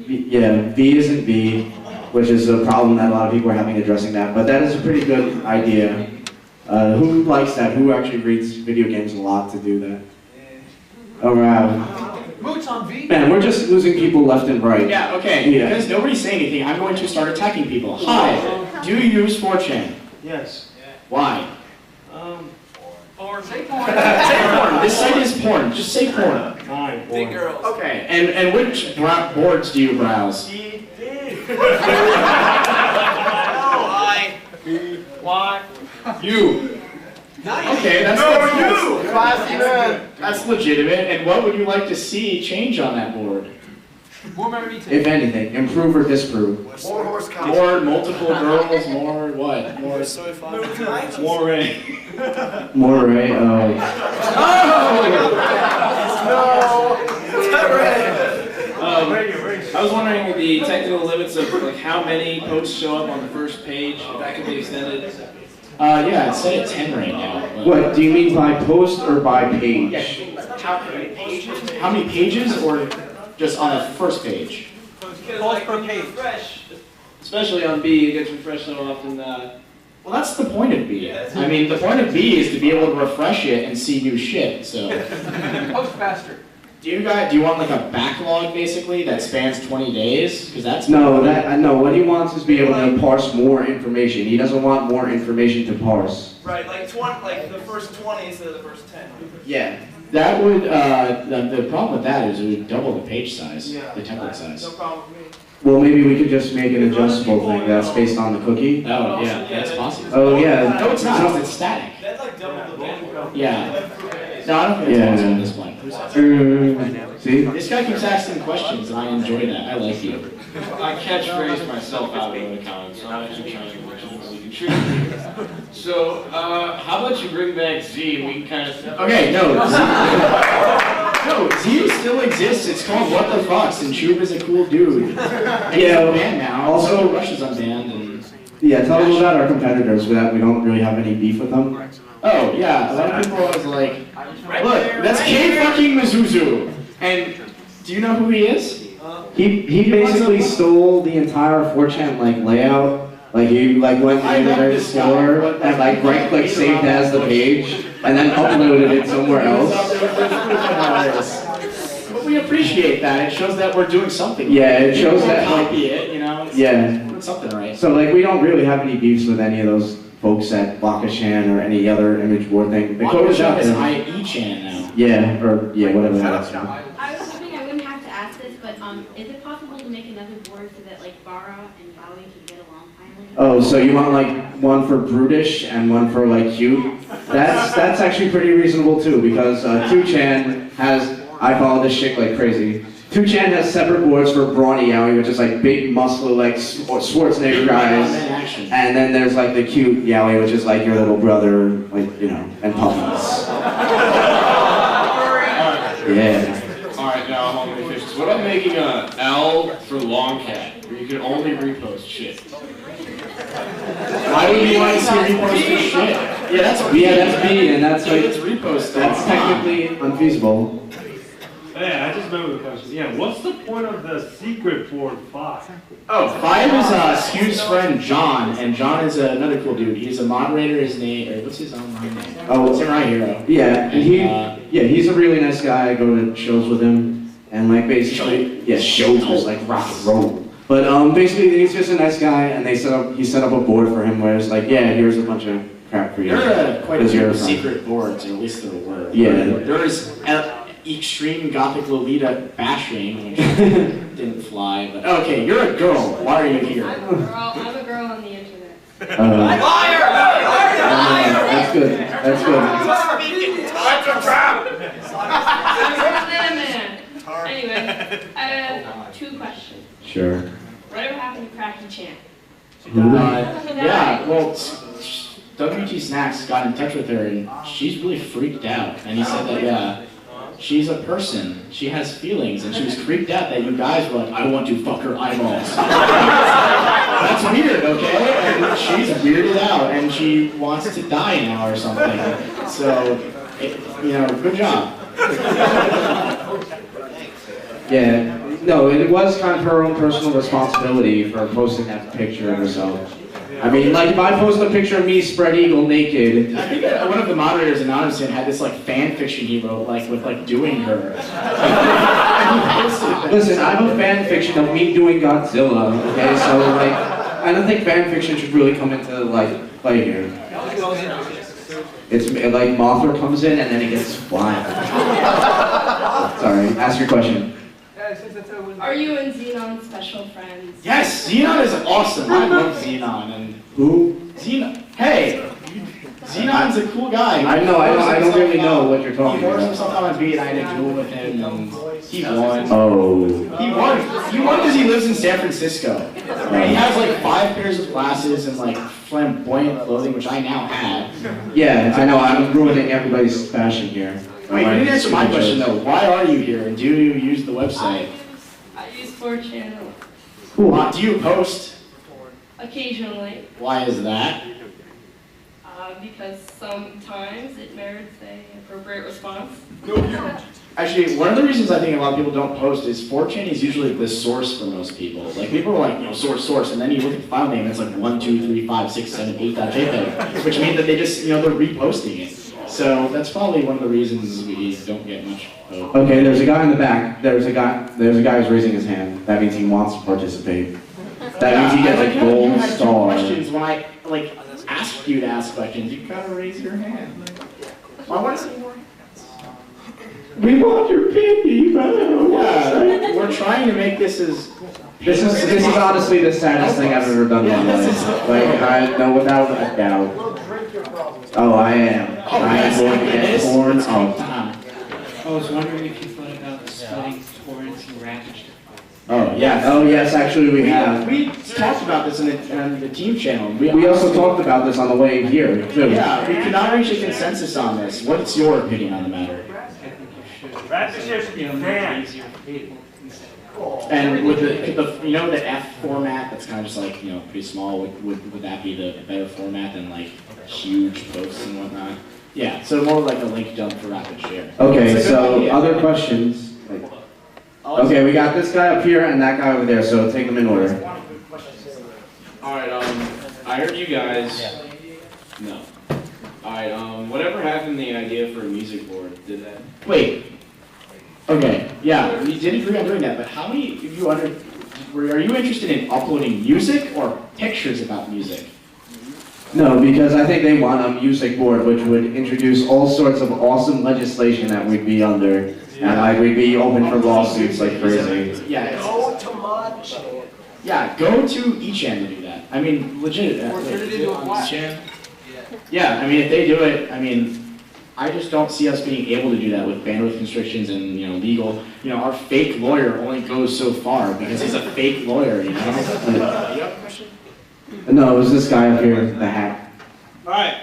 B isn't B, which is a problem that a lot of people are having addressing that. But that is a pretty good idea. Who likes that? Who actually reads video games a lot to do that? Oh wow. Moots on V. Man, we're just losing people left and right. Yeah, okay, because nobody's saying anything, I'm going to start attacking people. Hi, do you use 4chan? Yes. Why? Or say porn. Say porn, this site is porn, just say porn. Fine. Big girls. Okay, and which boards do you browse? Why? You. Okay, that's Classy man. That's legitimate, and what would you like to see change on that board? More margaritas. If anything, improve or disprove. More horse cock. More multiple girls, more what? More More Ray. More, right? I was wondering the technical limits of like how many posts show up on the first page, if that could be extended. Yeah, it's set at 10 right now. But What, do you mean by post or by page? How many pages? how many pages or just on the first page? Post per page. Especially on B, it gets refreshed so often. Well, that's the point of B. I mean, the point of B is to be able to refresh it and see new shit, so. Post faster. Do you want like a backlog basically that spans 20 days? Because that's No, what he wants is to be able to parse more information. He doesn't want more information to parse. Right, like the first 20 instead of the first 10. Yeah. That would, the problem with that is it would double the page size, the template size. No problem with me. Well, maybe we could just make an adjustable thing that's based on the cookie. Oh, yeah, that's possible. Oh, yeah. No, it's not, it's static. That's like double the bandwidth. Yeah. No, I don't think it's possible at this point. See? This guy keeps asking questions and I enjoy that. I like you. I catchphrase myself out of OtaKon, so I'm actually trying to really contribute. So, how about you bring back Z and we can kind of... Okay, no. No, Z still exists. It's called What the Fucks, and Chub is a cool dude. And he's unbanned now. Also, Rush is unbanned. And Yeah, tell them about our competitors. We don't really have any beef with them. oh, yeah, a lot of people are always like, look, that's K fucking Mizuzu. And do you know who he is? He basically stole the entire 4chan layout. Like he went to the internet store and right-click saved as the page and then uploaded it somewhere else. But we appreciate that. It shows that we're doing something. Yeah, it shows that copy it, you know. It's doing something right. So we don't really have any beefs with any of those folks at Wakachan or any other image board thing. The code is out is there. IE-chan now. Yeah, whatever that's. I was hoping I wouldn't have to ask this, but is it possible to make another board so that Bara and Bowie can get along finally? Oh, so you want one for brutish and one for cute? That's actually pretty reasonable too, because 2chan has, I follow this shit like crazy. 2chan has separate boards for brawny yaoi, which is big muscle Schwarzenegger guys, and then there's the cute yaoi, which is your little brother, and puppies. Yeah. Alright, now I'm on the fish. So what about making a L for long cat, where you can only repost shit? Why would you want to see repost for shit? Yeah, that's B, and that's it's repost. That's technically unfeasible. Hey, I just remember the question. Yeah, what's the point of the secret board 5? Oh, 5 is Skew's friend John, and John is another cool dude. He's a moderator. His name, or what's his online name? Oh, Samurai Hero. Yeah, and he's a really nice guy. I go to shows with him, and basically, shows is rock and roll. But basically, he's just a nice guy, and he set up a board for him where it's here's a bunch of crap for you. There are quite a few secret boards, or at least there were. Yeah. There is extreme gothic Lolita bashing, which didn't fly. But okay, you're a girl. Why are you here? I'm a girl on the internet. Liar! That's good. That's good. That's a trap! Anyway, I have 2 questions. Sure. Whatever happened to Cracky Chan? Yeah, well, WT Snacks got in touch with her, and she's really freaked out. And he said that, she's a person. She has feelings, and she was freaked out that you guys were I want to fuck her eyeballs. That's weird, okay? And she's weirded out, and she wants to die now or something. So, good job. Yeah. No, it was kind of her own personal responsibility for posting that picture of herself. I mean, if I post a picture of me spread eagle naked. I think one of the moderators anonymously had this fan fiction he wrote with doing her. Listen, I have a fan fiction of me doing Godzilla. Okay, so I don't think fan fiction should really come into play here. It's Mothra comes in and then it gets flying. Sorry, ask your question. Are you and Xenon special friends? Yes, Xenon is awesome. I love Xenon. And who? Xenon. Hey, Xenon's a cool guy. I don't really know what you're talking He forced about. himself on a beat, and I had a duel with him, and he won. Oh. He won. lives in San Francisco. And he has like 5 pairs of glasses and like flamboyant clothing, which I now have. Yeah, I know, I'm ruining everybody's fashion here. Wait, you didn't answer my question though. Why are you here and do you use the website? I use 4chan Cool. Do you post? occasionally, Why is that? because sometimes it merits an appropriate response. Actually, one of the reasons I think a lot of people don't post is 4chan is usually the source for most people. Like people are like, source, and then you look at the file name and it's like 1, 2, 3, 5, 6, 7, 8.jpg, which means that they just, they're reposting it. So that's probably one of the reasons we don't get much post. Okay, there's a guy in the back. There's a guy who's raising his hand. That means he wants to participate. That means he gets a gold you had 2 star. questions when I asked you to ask questions. You gotta raise your hand. I want to see more. We want your pee-pee, Yeah, we're trying to make this as. This is honestly the saddest thing I've ever done in my life. Like, I know without a doubt. Oh, I am. I am going to get torn up. I was wondering if you thought about splitting torrents and rapid. Oh, yeah. Oh, yes, actually we have. We talked about this in the team channel. We also talked about this on the way here, too. Yeah, we could not reach a consensus on this. What's your opinion on the matter? Rapid share should be banned. And with the F format, that's kind of just like, pretty small, would that be the better format than like huge posts and whatnot? Yeah, so more like a link dump for rapid share. Okay, so other questions? Okay, we got this guy up here and that guy over there, so take them in order. Alright, I heard you guys. No. Alright, whatever happened to the idea for a music board? Did that? Wait. Okay, yeah, we did agree on doing that, but how many of you are you interested in uploading music or pictures about music? No, because I think they want a music board which would introduce all sorts of awesome legislation that we'd be under, and we'd be open for lawsuits like crazy. Yeah, go to eChan. Yeah, go to eChan to do that. I mean, legit. Yeah, I mean, if they do it, I mean, I just don't see us being able to do that with bandwidth constrictions and legal. Our fake lawyer only goes so far because he's a fake lawyer. You have a question? No, it was this guy up here, the hat. Alright.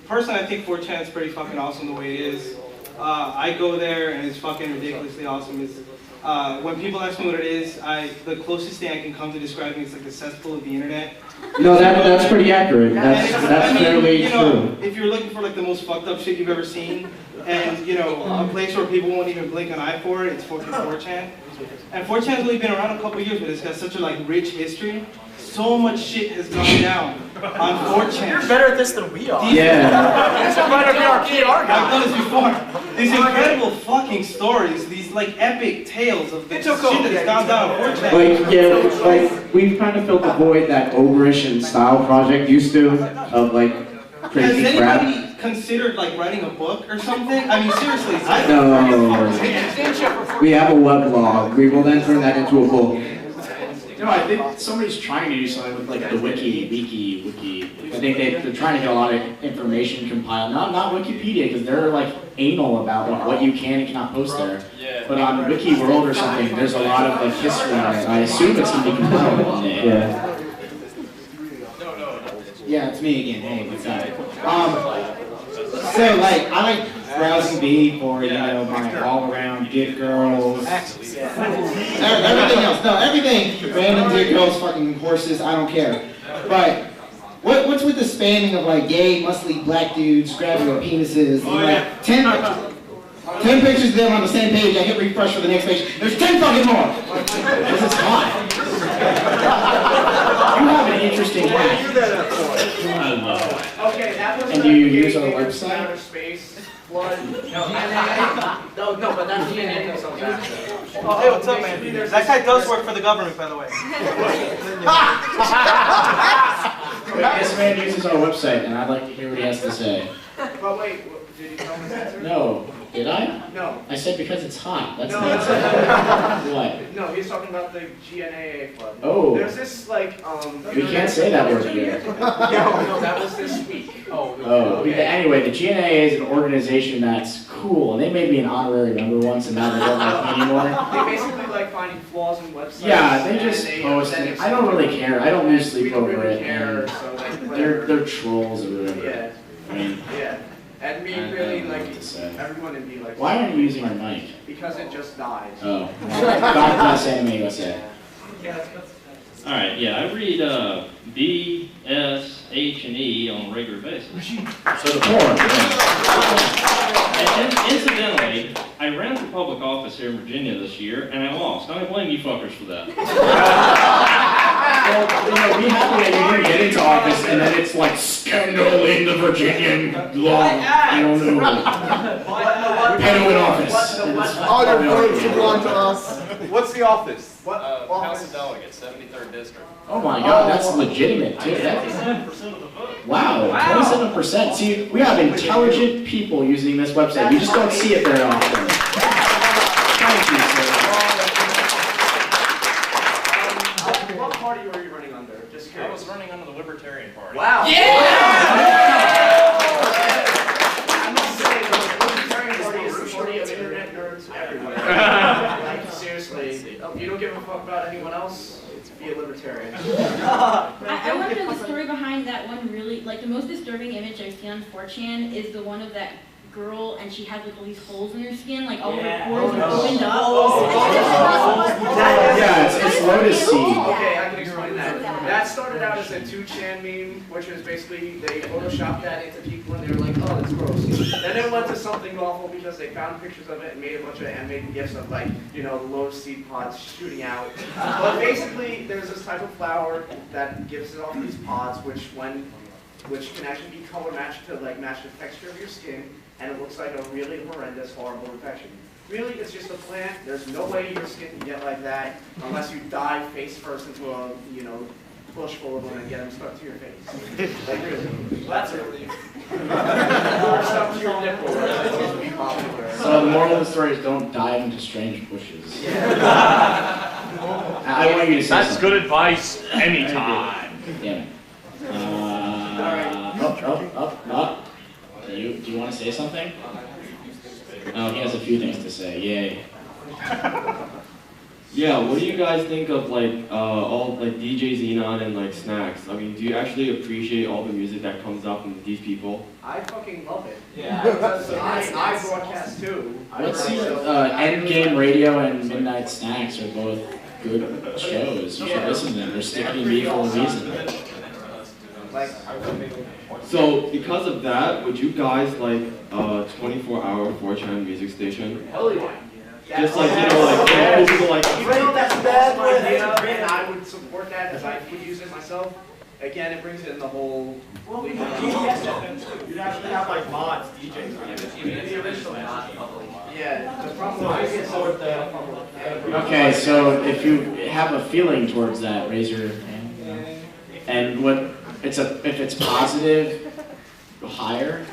Personally, I think 4chan is pretty fucking awesome the way it is. I go there and it's fucking ridiculously awesome. When people ask me what it is, the closest thing I can come to describing it is like the cesspool of the internet. No, that's pretty accurate. That's fairly true. If you're looking for like the most fucked up shit you've ever seen, and a place where people won't even blink an eye for it, it's fucking 4chan. And 4chan's only been around a couple years, but it's got such a rich history. So much shit has gone down on 4chan. You're better at this than we are. Yeah. That's why might be our PR guy. I've done this before. These incredible fucking stories, these epic tales of the shit that's gone down on 4chan. We've kind of filled the void that Ogreish and Style Project used to, of crazy crap. Has anybody considered writing a book or something? I mean, seriously. No. We have a weblog. We will then turn that into a book. I think somebody's trying to do something with the wiki. I think they're trying to get a lot of information compiled. Not Wikipedia, because they're anal about what you can and cannot post there. But on Wiki World or something, there's a lot of history on it. I assume it's going to be compiled one day. Yeah. Yeah, it's me again. Hey, what's up? So I like browsing B for my all-around dick girls. Everything else. No, everything. Random dick girls, fucking horses. I don't care. But what's with the spanning of gay, muscly black dudes grabbing their penises? And, 10 pictures of them on the same page. I hit refresh for the next page. There's 10 fucking more. This is hot. You have an interesting life. I love it. And do you use our website? No, but that's DNA. Oh, hey, what's up, man? That guy does work for the government, by the way. This man uses our website, and I'd like to hear what he has to say. But wait, did you tell me that? No. Did I? No. I said because it's hot. That's no, not what? No, he's talking about the GNAA Club. Oh. There's this We can't say that word here. No, that was this week. Oh. Anyway, the GNAA is an organization that's cool, and they made me an honorary member once, and now they don't like me anymore. They basically like finding flaws in websites. Yeah, they just post it. I don't really care. I don't lose sleep over really it. care, And so like, they're trolls or whatever. Yeah. I mean, Yeah. And me I don't really know like what to say. everyone would be like. Why aren't you using our mic? Because it just died. Oh. God bless AnimeUSA. All right, yeah, I read B, S, H, and E on a regular basis. So the porn. And incidentally, I ran for public office here in Virginia this year, and I lost. I blame you fuckers for that. Well, be happy that you didn't get into office, and then it's like scandal in the Virginian law. I don't know. Panel At AnimeUSA. All your votes belong to us. What's the office? What House of Delegates, 73rd District. Oh my God, that's legitimate too. 27% of the vote. Wow, 27%. See, we have intelligent people using this website. You just don't see it very often. Thank you, sir. What party were you running under? Just curious. I was running under the Libertarian Party. Wow. Yeah! I must say, the Libertarian Party is the party of internet nerds everywhere. Like, seriously, you don't give a fuck about anyone else? Be a libertarian. I want to know the story behind that one really, like the most disturbing image I've seen on 4chan is the one of that girl and she has like all these holes in her skin, like all her pores are opened up. Yeah, it's lotus seed. Okay, I can explain that. That started out as a 2chan meme, which is basically they photoshopped that into people and they were like, oh, that's gross. Then it went to something awful because they found pictures of it and made a bunch of animated gifs of like, you know, the lotus seed pods shooting out. But basically, there's this type of flower that gives it off these pods, which can actually be color matched to like match the texture of your skin, and it looks like a really horrendous, horrible infection. Really, it's just a plant. There's no way your skin can get like that unless you dive face first into a, you know, bush full of them and get them stuck to your face. Like really, that's really. Or stuck to your nipple. That's supposed to be popular. So the moral of the story is don't dive into strange bushes. I want you to say That's something. good advice anytime. Damn it. Up. Do you want to say something? Oh, he has a few things to say. Yay. Yeah, what do you guys think of like all like DJ Xenon and like Snacks? I mean, do you actually appreciate all the music that comes out from these people? I fucking love it. Yeah. Because I broadcast too. Let's see. Endgame Radio and Midnight Snacks are both good shows. You should listen to them. They're sticking me for a reason. So because of that, would you guys like a 24-hour 4chan music station? Hell yeah. Just like, you know, like people like. Even though that's a bad idea, and I would support that as I would use it myself. Again, it brings in the whole. Well, you'd actually have like mods, DJs. The original mod. Yeah, the problem is Okay, so if you have a feeling towards that, raise your hand. And if it's positive, go higher.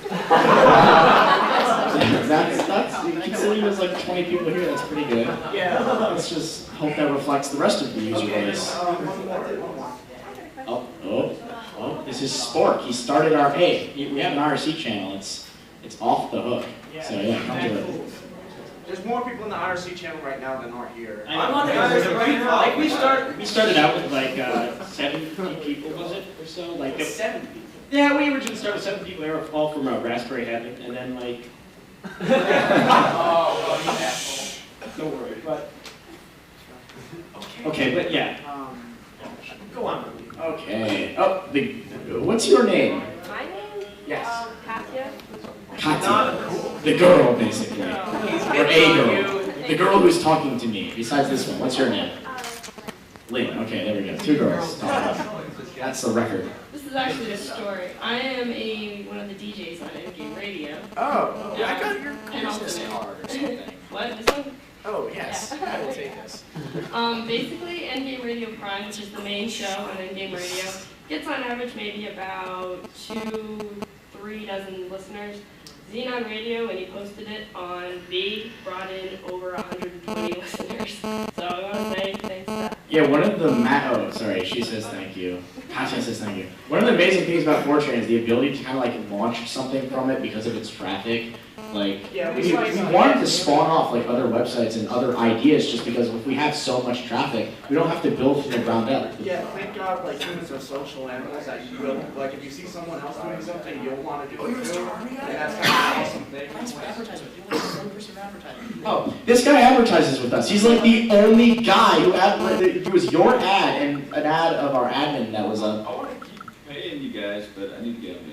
That's considering there's like 20 people here, that's pretty good. Yeah. Let's just hope that reflects the rest of the user base. Oh, this is Spork. He started our, we have an RC channel. It's off the hook. So yeah, come to it. There's more people in the IRC channel right now than are here. Like we started out with like 70 people, was it, or so? Like 70. Yeah, we originally started with 7 people. They were all from Raspberry Heaven, and then like. Don't worry, but. Okay, but yeah. Go on. Okay. Oh, what's your name? My name? Yes. Katya. Katya. The girl, basically. Or a girl. The girl who's talking to me, besides this one. What's your name? Lynn. Okay, there we go. 2 girls talking. That's the record. This is actually a story. I am one of the DJs on Endgame Radio. Oh, yeah, I got your business card or something. What? This one? Oh, yes. Yeah. I will take this. Basically, Endgame Radio Prime, which is the main show on Endgame Radio, gets on average maybe about 2-3 dozen listeners. Xenon Radio, when he posted it on B, brought in over 120 listeners. So I want to say thanks to that. Yeah, one of the oh, sorry, she says thank you. Katya says thank you. One of the amazing things about 4chan is the ability to kind of like launch something from it because of its traffic. Like, Yeah, we wanted to spawn off like other websites and other ideas just because if we have so much traffic, we don't have to build from the ground up. Yeah, thank God, like humans are social animals that you will, like if you see someone else doing something, you'll want to do it too. And that's kind of an awesome thing. Oh, this guy advertises with us. He's like the only guy who it was your ad and an ad of our admin that was I want to keep paying you guys, but I need to get them.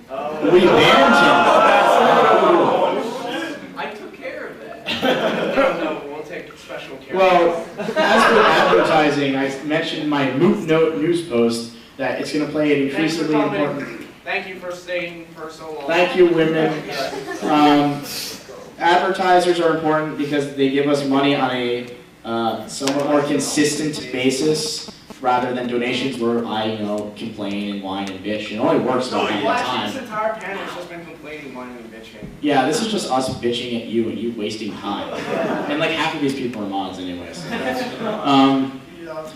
We banned him. I took care of that. No, we'll take special care. Well, as for advertising, I mentioned in my Moot Note news post that it's going to play an increasingly important. Thank you for staying for so long. Thank you, women. Advertisers are important because they give us money on a somewhat more consistent basis rather than donations where I, complain and whine and bitch. It only works about half the time. This entire panel has just been complaining, whining, and bitching. Yeah, this is just us bitching at you and you wasting time. And like half of these people are mods anyways.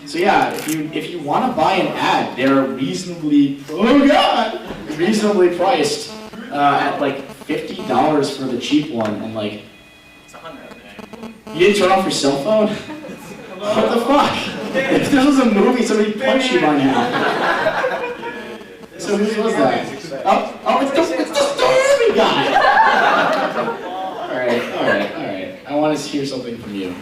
So yeah, if you want to buy an ad, they're reasonably priced at like $50 for the cheap one, and like you didn't turn off your cell phone? What the fuck? If this was a movie, somebody punched you by now. So who was that? Oh, it's the Stormy guy. All right. I want to hear something from you.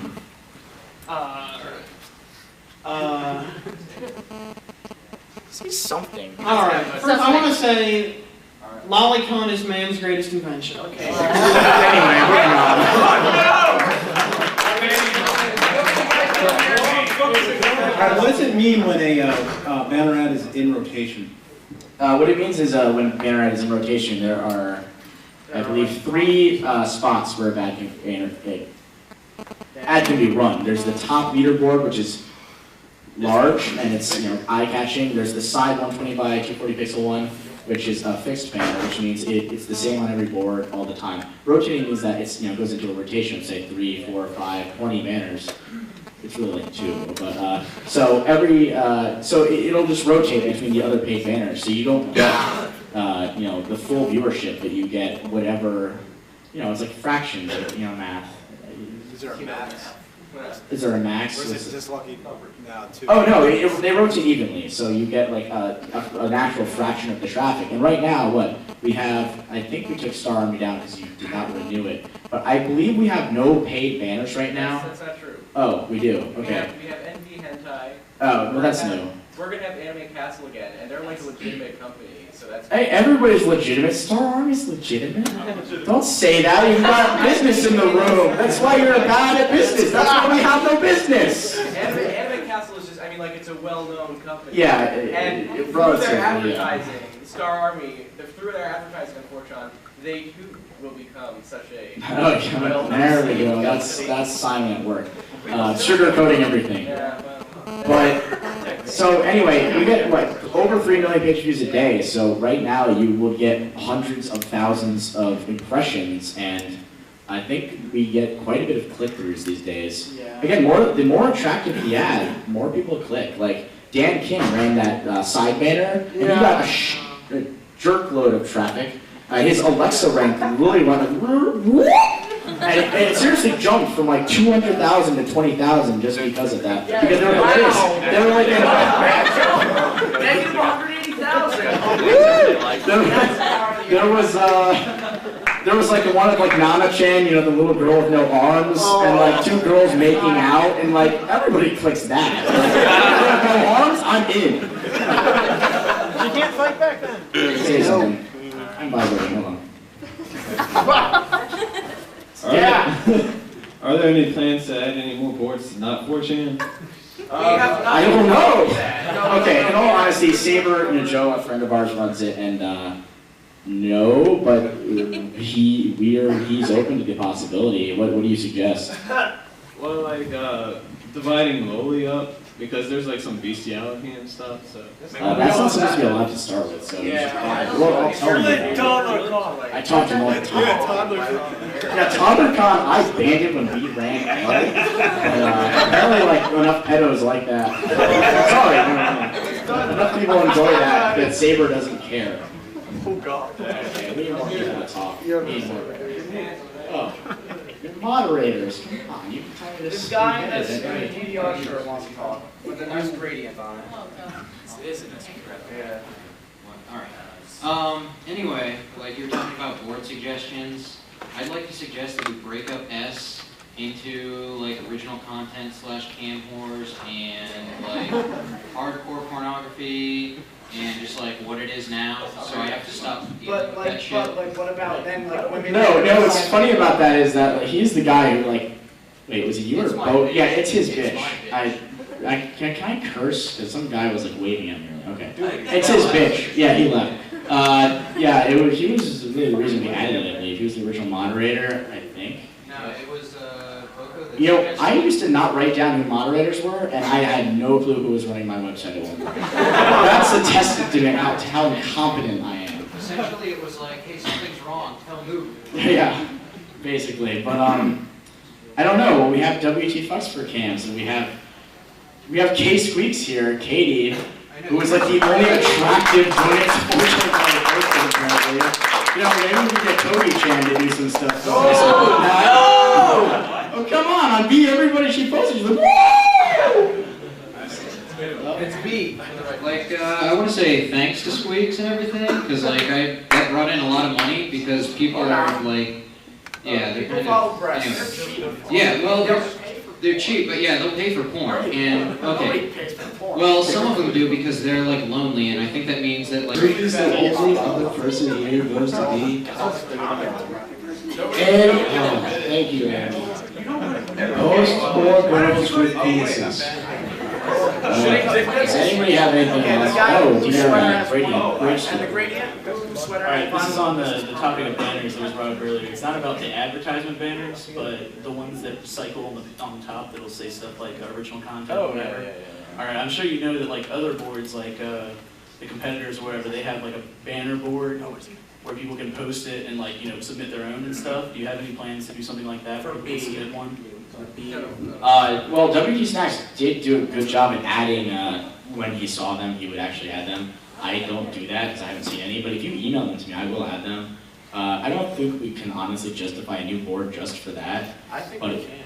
Say something. Alright, first I want to say LollyCon is man's greatest invention. Okay. Anyway, moving on. What does it mean when a banner ad is in rotation? What it means is when banner ad is in rotation, there are, I believe, 3 spots where ad can be run. There's the top leaderboard, which is large and it's eye-catching. There's the side 120 by 240 pixel one, which is a fixed banner, which means it's the same on every board all the time. Rotating means that it's goes into a rotation of say 3, 4, 5, 20 banners. It's really like 2, but so it'll just rotate between the other paid banners, so you don't get the full viewership, but you get whatever it's like fractions of math. Is there a max? Is there a max? Or is this lucky number now too? Oh no, they rotate evenly, so you get like an actual fraction of the traffic. And right now, what we have, I think we took Star Army down because you did not renew it, but I believe we have no paid banners right now. That's not true. Oh, we do. Okay. We have NV Hentai. Oh, well that's new. We're gonna have Anime Castle again, and they're like a legitimate company, so that's. Hey, everybody's legitimate. Star Army's legitimate. Don't say that. You've got business in the room. That's why you're bad at business. That's why we have no business. Anime Castle is just, it's a well-known company. Yeah, and through their advertising, Star Army, through their advertising on 4chan, they too will become such a. There we go. That's Simon at work. Sugarcoating everything. Yeah, but so anyway, we get over 3 million page views a day. So right now you will get hundreds of thousands of impressions, and I think we get quite a bit of click-throughs these days. Yeah. Again, the more attractive the ad, more people click. Like Dan Kim ran that side banner, and he got a jerk-load of traffic. His Alexa rank really went and it seriously jumped from like 200,000 to 20,000 just because of that. Because they were like this. They were like negative 180,000. There was like the one of like Nana-chan, the little girl with no arms, and like 2 girls making out, and like everybody clicks that. Like, no arms, I'm in. You can't fight back then. Say something. I'm vibrating, hold on. Are there any plans to add any more boards to not 4chan? I don't know. Okay, in all honesty, Saber, Joe, a friend of ours, runs it, and no, but he's open to the possibility. What do you suggest? Well, like dividing Loli up, because there's like some bestiality and stuff. So that's not supposed to be allowed to start with. So I'll tell you. I talked to him all the time. Yeah, ToddlerCon, I banned it when we ran out. Apparently, like enough pedos like that. Sorry, enough people enjoy that Saber doesn't care. Oh God. Okay, we need more people to talk. We need more. Oh, you're moderators. Come on, you can tell me This guy that's in a DDR shirt wants to talk with a nice gradient on it. It is a nice gradient. Yeah. Alright. Anyway, like you're talking about board suggestions, I'd like to suggest that we break up S into like original content / cam whores and like hardcore pornography and just like what it is now. So I have to stop But like, what about then like women? No, what's funny about that is that like, he's the guy who like, wait, was it you or Bo? Yeah, it's his bitch. Can I curse? Because some guy was like waving at me. Okay, it's his bitch. Yeah, he left. Yeah, he was really the reason we added it, I believe. He was the original moderator, I think. No, it was Boko. You know, I used to not write down who moderators were, and I had no clue who was running my website at one point. That's a testament to how incompetent I am. Essentially, it was like, hey, something's wrong, tell who. Yeah, basically. But I don't know. Well, we have WT Fucks for cams, and we have K Squeaks here, Katie, who is like the only attractive doing sports apparently. You know, maybe we can get Togi-chan to do some stuff. Oh, come on, on B, everybody she posted, she's like, woo! It's B. Like, I want to say thanks to Squeaks and everything, because like that brought in a lot of money because people are like, yeah, they're kind of, anyway. Yeah, well, they're cheap, but yeah, they'll pay for porn. And okay, well, some of them do because they're like lonely, and I think that means that like. Who's the only other person here goes to be? Thank you, Andy. Post more girls with penises. Does anybody have anything else? Oh, dear, gradient. And the gradient, sweater. Alright, this is on the topic of banners that was brought up earlier. It's not about the advertisement banners, but the ones that cycle on the top that'll say stuff like original content or whatever. Yeah. Alright, I'm sure you know that like other boards, like the competitors or whatever, they have like a banner board where people can post it and like, you know, submit their own and stuff. Do you have any plans to do something like that for people to submit one? Well, WT Snacks did do a good job at adding, when he saw them, he would actually add them. I don't do that because I haven't seen any, but if you email them to me, I will add them. I don't think we can honestly justify a new board just for that. I think but we can.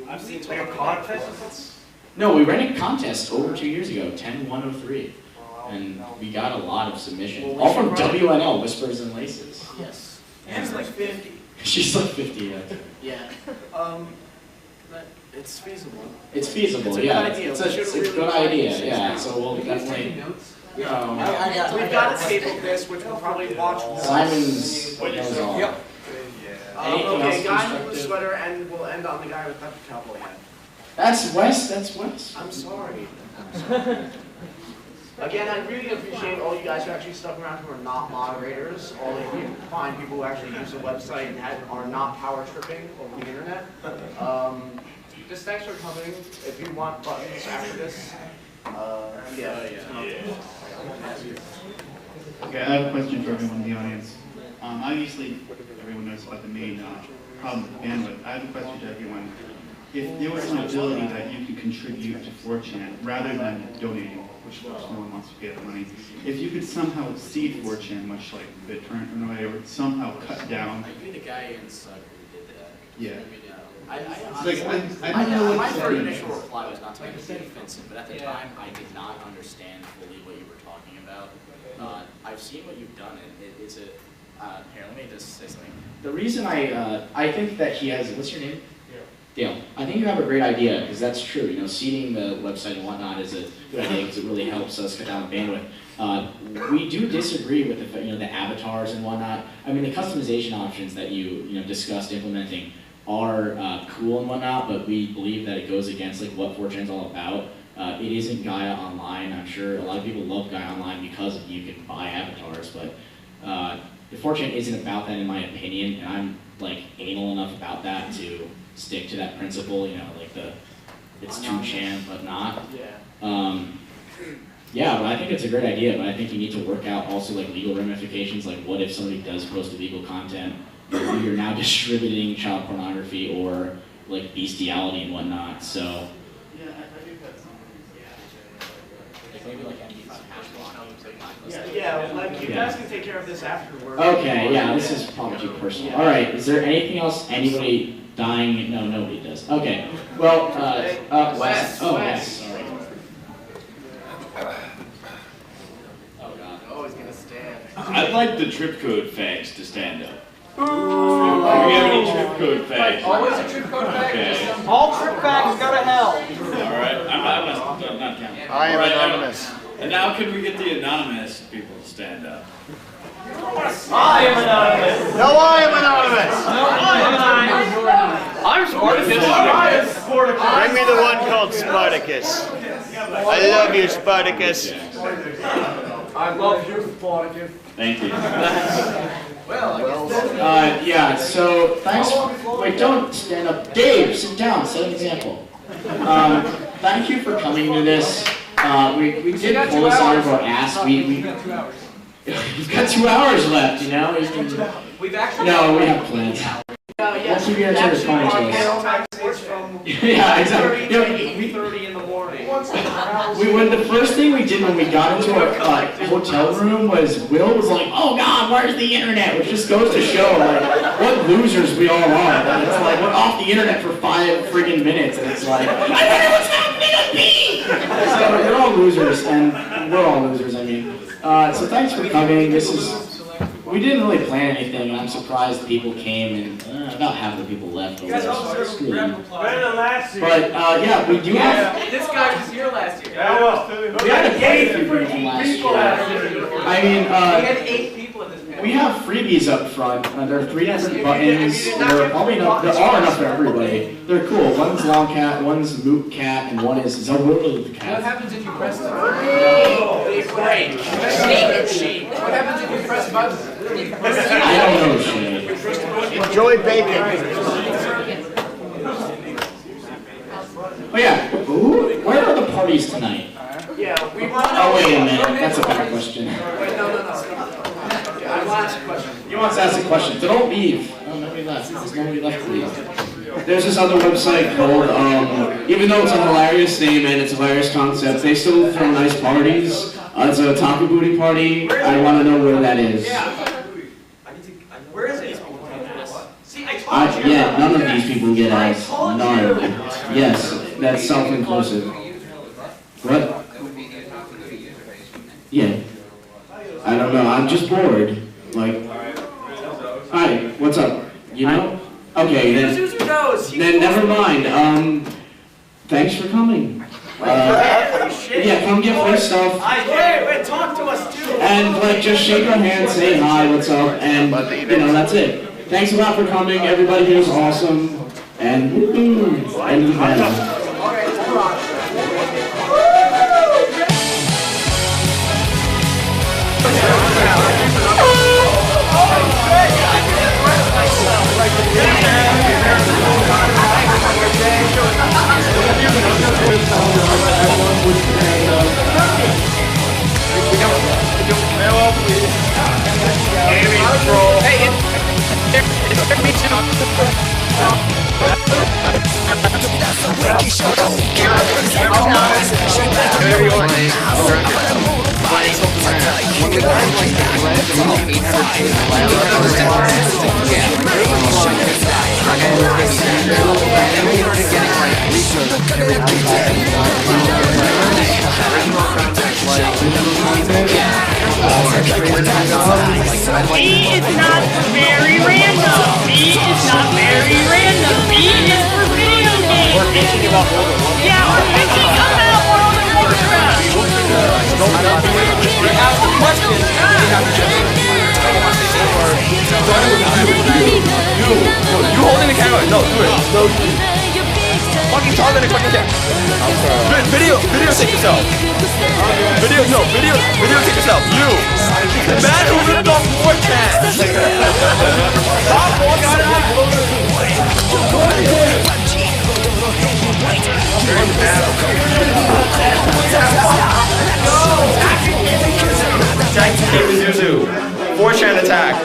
I've seen like a contest. No, we ran a contest over 2 years ago, 10-103, and we got a lot of submissions. All from WNL, Whispers and Laces. Yes. Anne's like 50. She's like 50, yeah. Yeah. It's feasible. It's feasible, yeah. It's a good idea, yeah. So we'll definitely. We've got a tape of this, which we'll probably watch more. Simon's knows all. Yep. Okay, guy in the blue sweater, and we'll end on the guy with the cowboy hat. That's Wes. That's Wes. I'm sorry. Again, I really appreciate all you guys who actually stuck around who are not moderators. All of you find people who actually use the website and are not power tripping over the internet. Just thanks for coming. If you want buttons after this, Okay, I have a question for everyone in the audience. Obviously, everyone knows about the main problem with bandwidth. I have a question to everyone. If there was an ability that you could contribute to 4chan rather than donating, which of course no one wants to pay the money, if you could somehow seed 4chan, much like BitTorrent or whatever, somehow cut down. I'd be the guy in Sug who did that. Yeah. I don't know what my to first say. initial reply was not to make it offensive, but at the time I did not understand fully what you were talking about. I've seen what you've done, and it's a. Here, let me just say something. The reason I think that he has, what's your name? Dale. I think you have a great idea, because that's true. You know, seeding the website and whatnot is a good idea because it really helps us cut down the bandwidth. We do disagree with the avatars and whatnot. I mean, the customization options that you discussed implementing are cool and whatnot, but we believe that it goes against like what 4chan's all about. It isn't Gaia Online. I'm sure a lot of people love Gaia Online because you can buy avatars, but the 4chan isn't about that in my opinion, and I'm like anal enough about that to stick to that principle. You know, like it's 2chan but not. Yeah, but I think it's a great idea, but I think you need to work out also like legal ramifications, like what if somebody does post illegal content, you're now distributing child pornography or like bestiality and whatnot, so. Yeah, I think that's something. maybe like MD5 hash block. Yeah, like you guys can take care of this afterwards. Okay, yeah, this is probably too personal. All right, is there anything else? Anybody dying? No, nobody does. Okay, well, Wes. Oh, Wes. Oh God. Oh, he's gonna stand. I'd like the trip code fags to stand up. Do we have any trip code fags? Always a trip code fag. Okay. All trip fags go to hell. Alright, I'm not counting. I am All right, anonymous. And now can we get the anonymous people to stand up? I am anonymous. No, I am anonymous. No, I am anonymous. I'm Spartacus. I am Spartacus. Bring me the one called Spartacus. I love you, Spartacus. I love you, Spartacus. Thank you. Yeah, so thanks. Wait, don't stand up. Dave, sit down. Set an example. Thank you for coming to this. We did pull this out of our ass. We've got 2 hours left, you know? We've actually. No, we have plans. We'll keep you answering the phone to us. Yeah, exactly. You know, 8:30 in the morning. The first thing we did when we got into our hotel room was Will was like, "Oh God, where's the internet?" Which just goes to show like what losers we all are. And it's like we're off the internet for 5 friggin' minutes, and it's like, I wonder what's happening on me. So they're all losers, and we're all losers. I mean, so thanks for coming. We didn't really plan anything, and I'm surprised people came, and about half the people left. You guys all deserve a grand applause. Better than last year. But yeah, we do have. This guy was here last year. Yeah, well. We had a few people from last year. I mean, we had 8 people in this panel. we have freebies up front. There are 3 different buttons. There are enough for everybody. They're cool. One's long cat, one's moot cat, and one is Zerul What cat. happens if you press the Great. What happens if you press buttons? I don't know, Shane. Enjoy bacon. Oh yeah. Ooh, where are the parties tonight? Yeah, we were. Oh wait a minute. That's a better question. Wait, no. I will ask a question. You want to ask a question? Don't leave. Oh, nobody left. There's nobody left to leave. There's this other website called, even though it's a hilarious name and it's a hilarious concept, they still throw nice parties. It's a Taco Booty party. I want to know where that is. Where is it? See, I told you. Yeah, none of these people get asked. None. Yes, that's self-inclusive. What? Yeah. I don't know. I'm just bored. Like, hi, what's up? You know? Okay, then never mind. Thanks for coming. Yeah, come get free stuff. Wait, talk to us too. And like, just shake our hands, say hi, what's up, and you know, that's it. Thanks a lot for coming. Everybody here is awesome. And end of the panel. B is not very random. B is not very random. B is for video games. We're thinking about World of Warcraft. Yeah, we're thinking about World of Warcraft. We have some questions. You holding the camera? No, do it. No. Fucking talk in the fucking camera. Video take yourself. Video take yourself. You. The man who ripped off 4chan. Stop walking out of 4chan attack.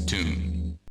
Tune.